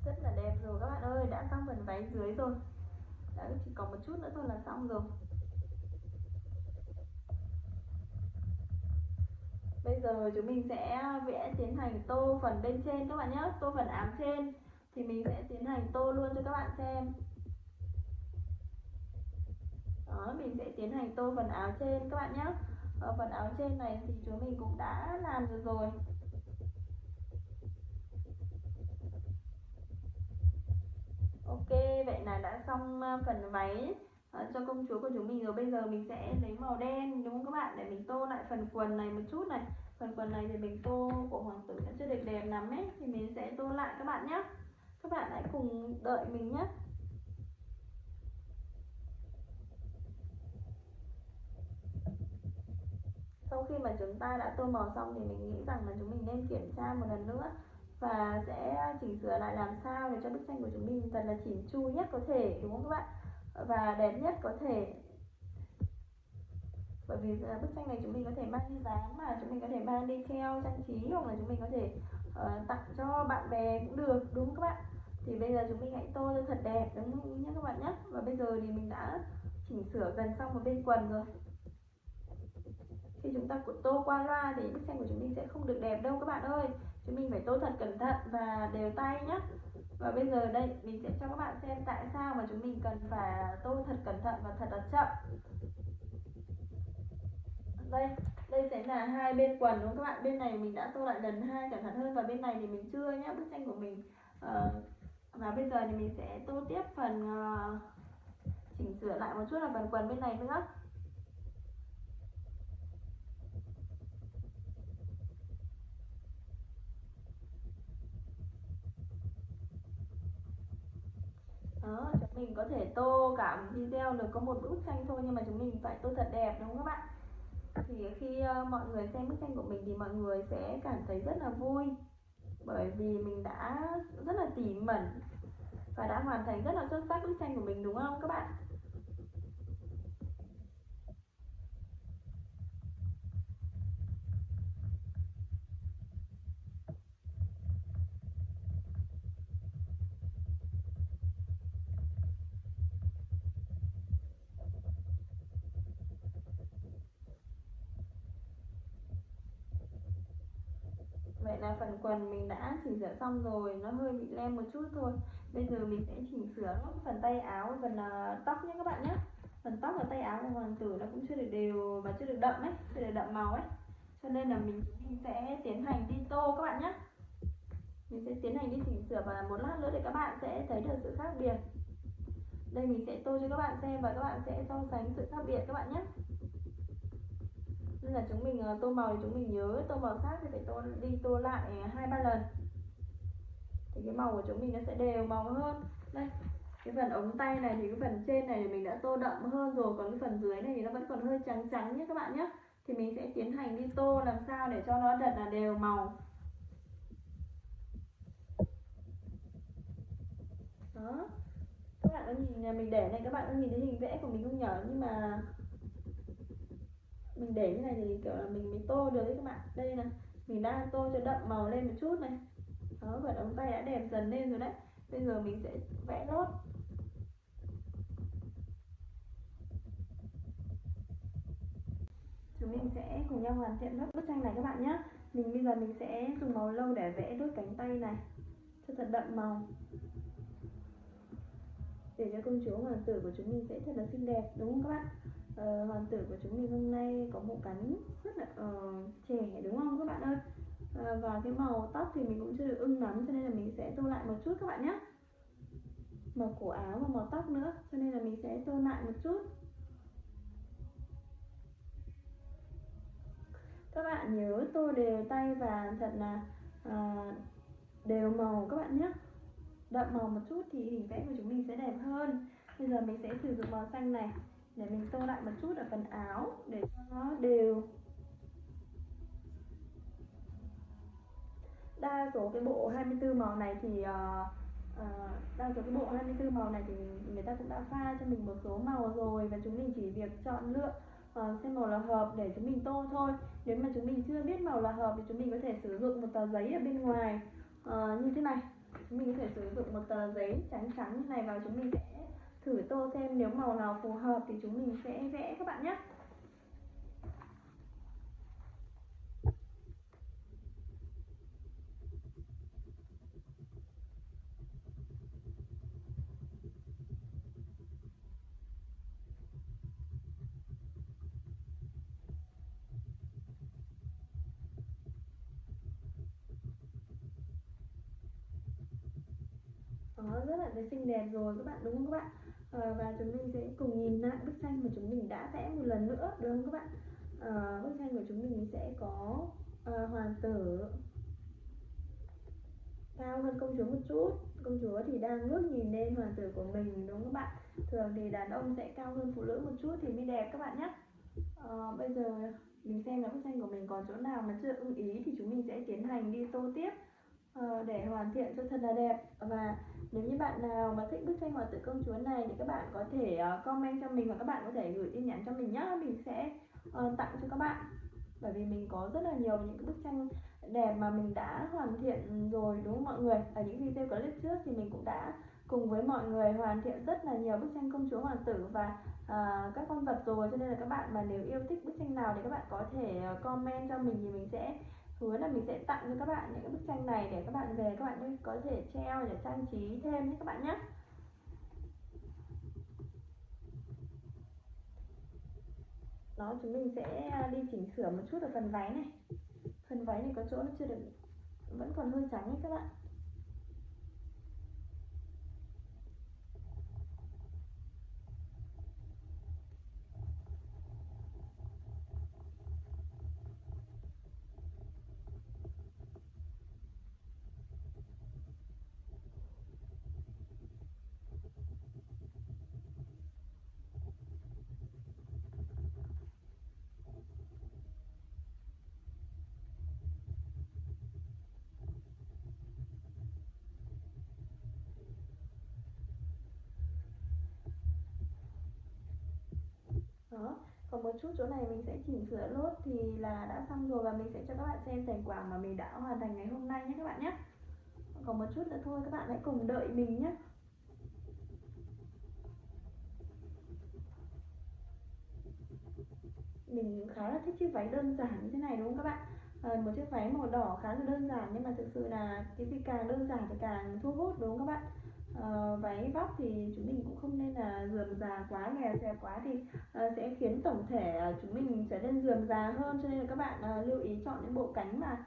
Rất là đẹp rồi các bạn ơi, đã xong phần váy dưới rồi. Đã chỉ còn một chút nữa thôi là xong rồi. Bây giờ chúng mình sẽ vẽ tiến hành tô phần bên trên các bạn nhé, tô phần áo trên. thì mình sẽ tiến hành tô luôn cho các bạn xem. Đó, mình sẽ tiến hành tô phần áo trên các bạn nhé. Ở phần áo trên này thì chúng mình cũng đã làm được rồi. Ok, vậy là đã xong phần váy cho công chúa của chúng mình rồi. Bây giờ mình sẽ lấy màu đen đúng không các bạn, để mình tô lại phần quần này một chút này. Phần quần này thì mình tô của hoàng tử chưa được đẹp lắm ấy, thì mình sẽ tô lại các bạn nhé. Các bạn hãy cùng đợi mình nhé. Sau khi mà chúng ta đã tô màu xong thì mình nghĩ rằng là chúng mình nên kiểm tra một lần nữa và sẽ chỉnh sửa lại làm sao để cho bức tranh của chúng mình thật là chỉn chu nhất có thể, đúng không các bạn, và đẹp nhất có thể. Bởi vì bức tranh này chúng mình có thể mang đi dán, mà chúng mình có thể mang đi treo trang trí, hoặc là chúng mình có thể tặng cho bạn bè cũng được, đúng không các bạn. Thì bây giờ chúng mình hãy tô cho thật đẹp, đúng không nhé các bạn nhé. Và bây giờ thì mình đã chỉnh sửa gần xong một bên quần rồi. Khi chúng ta tô qua loa thì bức tranh của chúng mình sẽ không được đẹp đâu các bạn ơi. Chúng mình phải tô thật cẩn thận và đều tay nhé. Và bây giờ đây mình sẽ cho các bạn xem tại sao mà chúng mình cần phải tô thật cẩn thận và thật là chậm. Đây sẽ là hai bên quần đúng không các bạn. Bên này mình đã tô lại lần 2 cẩn thận hơn, và bên này thì mình chưa nhé. Bức tranh của mình và bây giờ thì mình sẽ tô tiếp phần chỉnh sửa lại một chút là phần quần bên này nữa. Đó, chúng mình có thể tô cả một video được có một bức tranh thôi, nhưng mà chúng mình phải tô thật đẹp đúng không các bạn. Thì khi mọi người xem bức tranh của mình thì mọi người sẽ cảm thấy rất là vui, bởi vì mình đã rất là tỉ mẩn và đã hoàn thành rất là xuất sắc bức tranh của mình, đúng không các bạn. Vậy là phần quần mình đã chỉnh sửa xong rồi, nó hơi bị lem một chút thôi. Bây giờ mình sẽ chỉnh sửa nốt phần tay áo, phần tóc nhé các bạn nhé. Phần tóc và tay áo của hoàng tử nó cũng chưa được đều và chưa được đậm ấy, chưa được đậm màu ấy. Cho nên là mình sẽ tiến hành đi tô các bạn nhé. Mình sẽ tiến hành đi chỉnh sửa và một lát nữa thì các bạn sẽ thấy được sự khác biệt. Đây mình sẽ tô cho các bạn xem và các bạn sẽ so sánh sự khác biệt các bạn nhé. Nên là chúng mình tô màu thì chúng mình nhớ tô màu sắc thì phải tô lại 2-3 lần thì cái màu của chúng mình nó sẽ đều màu hơn. Đây, cái phần ống tay này thì cái phần trên này thì mình đã tô đậm hơn rồi, còn cái phần dưới này thì nó vẫn còn hơi trắng trắng nhé các bạn nhé. Thì mình sẽ tiến hành đi tô làm sao để cho nó thật là đều màu. Đó, các bạn có nhìn nhà mình để này, các bạn có nhìn thấy hình vẽ của mình không nhở? Nhưng mà mình để như này thì kiểu là mình mới tô được đấy các bạn. Đây là mình đang tô cho đậm màu lên một chút này. Đó, phần ống tay đã đẹp dần lên rồi đấy. Bây giờ mình sẽ vẽ lót. Chúng mình sẽ cùng nhau hoàn thiện nốt bức tranh này các bạn nhé. Bây giờ mình sẽ dùng màu lâu để vẽ đốt cánh tay này cho thật đậm màu, để cho công chúa hoàng tử của chúng mình sẽ thật là xinh đẹp, đúng không các bạn. Hoàng tử của chúng mình hôm nay có bộ cánh rất là trẻ, đúng không các bạn ơi. Và cái màu tóc thì mình cũng chưa được ưng lắm, cho nên là mình sẽ tô lại một chút các bạn nhé. Màu cổ áo và màu tóc nữa, cho nên là mình sẽ tô lại một chút. Các bạn nhớ tô đều tay và thật là đều màu các bạn nhé. Đậm màu một chút thì hình vẽ của chúng mình sẽ đẹp hơn. Bây giờ mình sẽ sử dụng màu xanh này để mình tô lại một chút ở phần áo để cho nó đều. Đa số cái bộ 24 màu này thì người ta cũng đã pha cho mình một số màu rồi, và chúng mình chỉ việc chọn lựa xem màu là hợp để chúng mình tô thôi. Nếu mà chúng mình chưa biết màu là hợp thì chúng mình có thể sử dụng một tờ giấy ở bên ngoài như thế này. Chúng mình có thể sử dụng một tờ giấy trắng trắng như này, và chúng mình sẽ thử tô xem nếu màu nào phù hợp thì chúng mình sẽ vẽ các bạn nhé. Đó, rất là xinh đẹp rồi các bạn, đúng không các bạn? Và chúng mình sẽ cùng nhìn lại bức tranh mà chúng mình đã vẽ một lần nữa, được không các bạn? Bức tranh của chúng mình sẽ có hoàng tử cao hơn công chúa một chút. Công chúa thì đang ngước nhìn lên hoàng tử của mình, đúng không các bạn? Thường thì đàn ông sẽ cao hơn phụ nữ một chút thì mới đẹp các bạn nhé. Bây giờ mình xem là bức tranh của mình còn chỗ nào mà chưa ưng ý thì chúng mình sẽ tiến hành đi tô tiếp để hoàn thiện cho thật là đẹp. Và nếu như bạn nào mà thích bức tranh hoàng tử công chúa này thì các bạn có thể comment cho mình, và các bạn có thể gửi tin nhắn cho mình nhé, mình sẽ tặng cho các bạn. Bởi vì mình có rất là nhiều những cái bức tranh đẹp mà mình đã hoàn thiện rồi, đúng không mọi người? Ở những video clip trước thì mình cũng đã cùng với mọi người hoàn thiện rất là nhiều bức tranh công chúa hoàng tử và các con vật rồi, cho nên là các bạn mà nếu yêu thích bức tranh nào thì các bạn có thể comment cho mình, thì mình sẽ hứa là mình sẽ tặng cho các bạn những cái bức tranh này để các bạn về các bạn có thể treo để trang trí thêm nhé các bạn nhé. Đó, chúng mình sẽ đi chỉnh sửa một chút ở phần váy này. Phần váy này có chỗ nó chưa được, vẫn còn hơi trắng ấy các bạn. Đó, còn một chút chỗ này mình sẽ chỉnh sửa lốt thì là đã xong rồi, và mình sẽ cho các bạn xem thành quả mà mình đã hoàn thành ngày hôm nay nhé các bạn nhé. Còn một chút nữa thôi, các bạn hãy cùng đợi mình nhé. Mình khá là thích chiếc váy đơn giản như thế này, đúng không các bạn? Một chiếc váy màu đỏ khá là đơn giản, nhưng mà thực sự là cái gì càng đơn giản thì càng thu hút, đúng không các bạn? Váy vóc thì chúng mình cũng không nên là rườm rà quá, lè xè quá thì sẽ khiến tổng thể chúng mình trở nên rườm rà hơn, cho nên là các bạn lưu ý chọn những bộ cánh mà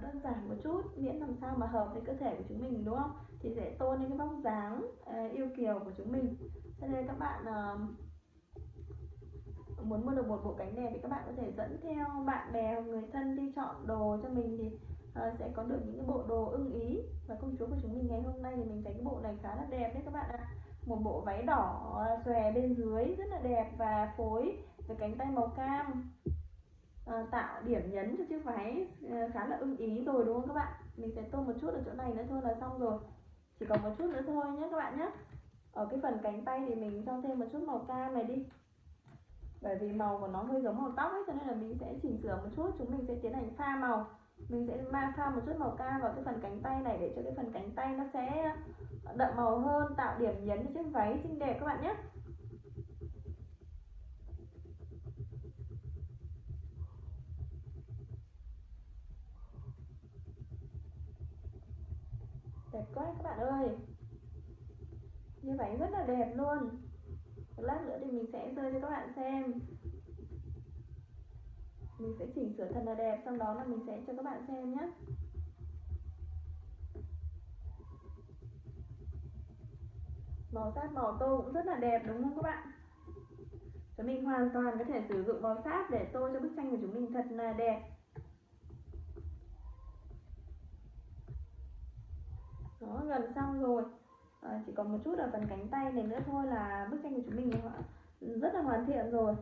đơn giản một chút, miễn làm sao mà hợp với cơ thể của chúng mình, đúng không? Thì sẽ tôn lên cái vóc dáng yêu kiều của chúng mình. Cho nên các bạn muốn mua được một bộ cánh đẹp thì các bạn có thể dẫn theo bạn bè hoặc người thân đi chọn đồ cho mình, thì sẽ có được những cái bộ đồ ưng ý. Và công chúa của chúng mình ngày hôm nay thì mình thấy cái bộ này khá là đẹp đấy các bạn ạ. Một bộ váy đỏ xòe bên dưới rất là đẹp và phối với cánh tay màu cam, tạo điểm nhấn cho chiếc váy khá là ưng ý rồi, đúng không các bạn? Mình sẽ tô một chút ở chỗ này nữa thôi là xong rồi, chỉ còn một chút nữa thôi nhé các bạn nhé. Ở cái phần cánh tay thì mình cho thêm một chút màu cam này đi, bởi vì màu của nó hơi giống màu tóc ấy, cho nên là mình sẽ chỉnh sửa một chút. Chúng mình sẽ tiến hành pha màu, mình sẽ pha một chút màu cam vào cái phần cánh tay này để cho cái phần cánh tay nó sẽ đậm màu hơn, tạo điểm nhấn cho chiếc váy xinh đẹp các bạn nhé. Đẹp quá các bạn ơi, như váy rất là đẹp luôn. Một lát nữa thì mình sẽ rơi cho các bạn xem. Mình sẽ chỉnh sửa thật là đẹp, sau đó là mình sẽ cho các bạn xem nhé. Màu sáp màu tô cũng rất là đẹp, đúng không các bạn? Chúng mình hoàn toàn có thể sử dụng màu sáp để tô cho bức tranh của chúng mình thật là đẹp. Đó, gần xong rồi. Chỉ còn một chút ở phần cánh tay này nữa thôi là bức tranh của chúng mình rất là hoàn thiện rồi.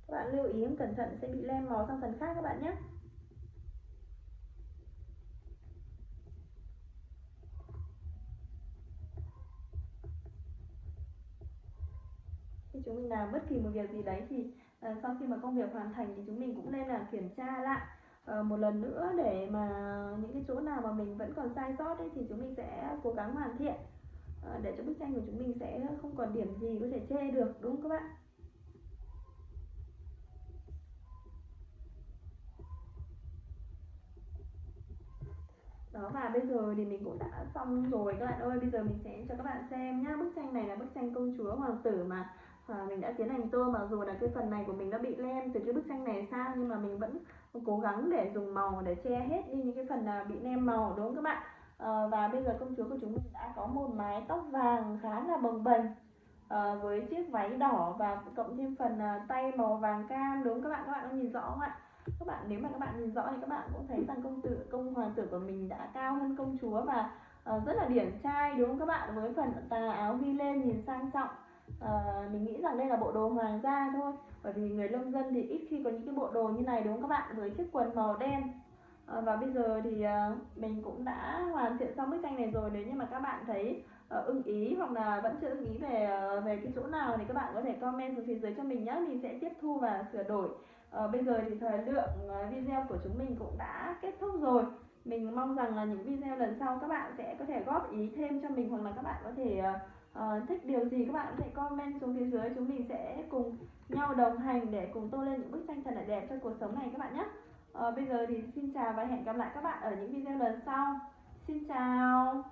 Các bạn lưu ý cẩn thận sẽ bị lem màu sang phần khác các bạn nhé. Khi chúng mình làm bất kỳ một việc gì đấy thì sau khi mà công việc hoàn thành thì chúng mình cũng nên là kiểm tra lại một lần nữa, để mà những cái chỗ nào mà mình vẫn còn sai sót ấy, thì chúng mình sẽ cố gắng hoàn thiện để cho bức tranh của chúng mình sẽ không còn điểm gì có thể chê được, đúng không các bạn? Đó, và bây giờ thì mình cũng đã xong rồi các bạn ơi. Bây giờ mình sẽ cho các bạn xem nhá. Bức tranh này là bức tranh công chúa hoàng tử mà mình đã tiến hành tô, mặc dù là cái phần này của mình đã bị lem từ cái bức tranh này sang, nhưng mà mình vẫn cố gắng để dùng màu để che hết đi những cái phần bị lem màu, đúng không các bạn? Và bây giờ công chúa của chúng mình đã có một mái tóc vàng khá là bồng bềnh, với chiếc váy đỏ và cộng thêm phần tay màu vàng cam, đúng không các bạn? Các bạn có nhìn rõ không ạ? Các bạn, nếu mà các bạn nhìn rõ thì các bạn cũng thấy rằng công hoàng tử của mình đã cao hơn công chúa và rất là điển trai, đúng không các bạn? Với phần tà áo ghi lên nhìn sang trọng. Mình nghĩ rằng đây là bộ đồ hoàng gia thôi, bởi vì người nông dân thì ít khi có những cái bộ đồ như này, đúng không các bạn? Với chiếc quần màu đen. Và bây giờ thì mình cũng đã hoàn thiện xong bức tranh này rồi. Nếu như mà các bạn thấy ưng ý hoặc là vẫn chưa ưng ý về cái chỗ nào thì các bạn có thể comment xuống phía dưới cho mình nhé, mình sẽ tiếp thu và sửa đổi. Bây giờ thì thời lượng video của chúng mình cũng đã kết thúc rồi. Mình mong rằng là những video lần sau các bạn sẽ có thể góp ý thêm cho mình, hoặc là các bạn có thể thích điều gì các bạn có thể comment xuống phía dưới, chúng mình sẽ cùng nhau đồng hành để cùng tô lên những bức tranh thật là đẹp cho cuộc sống này các bạn nhé. Bây giờ thì xin chào và hẹn gặp lại các bạn ở những video lần sau. Xin chào.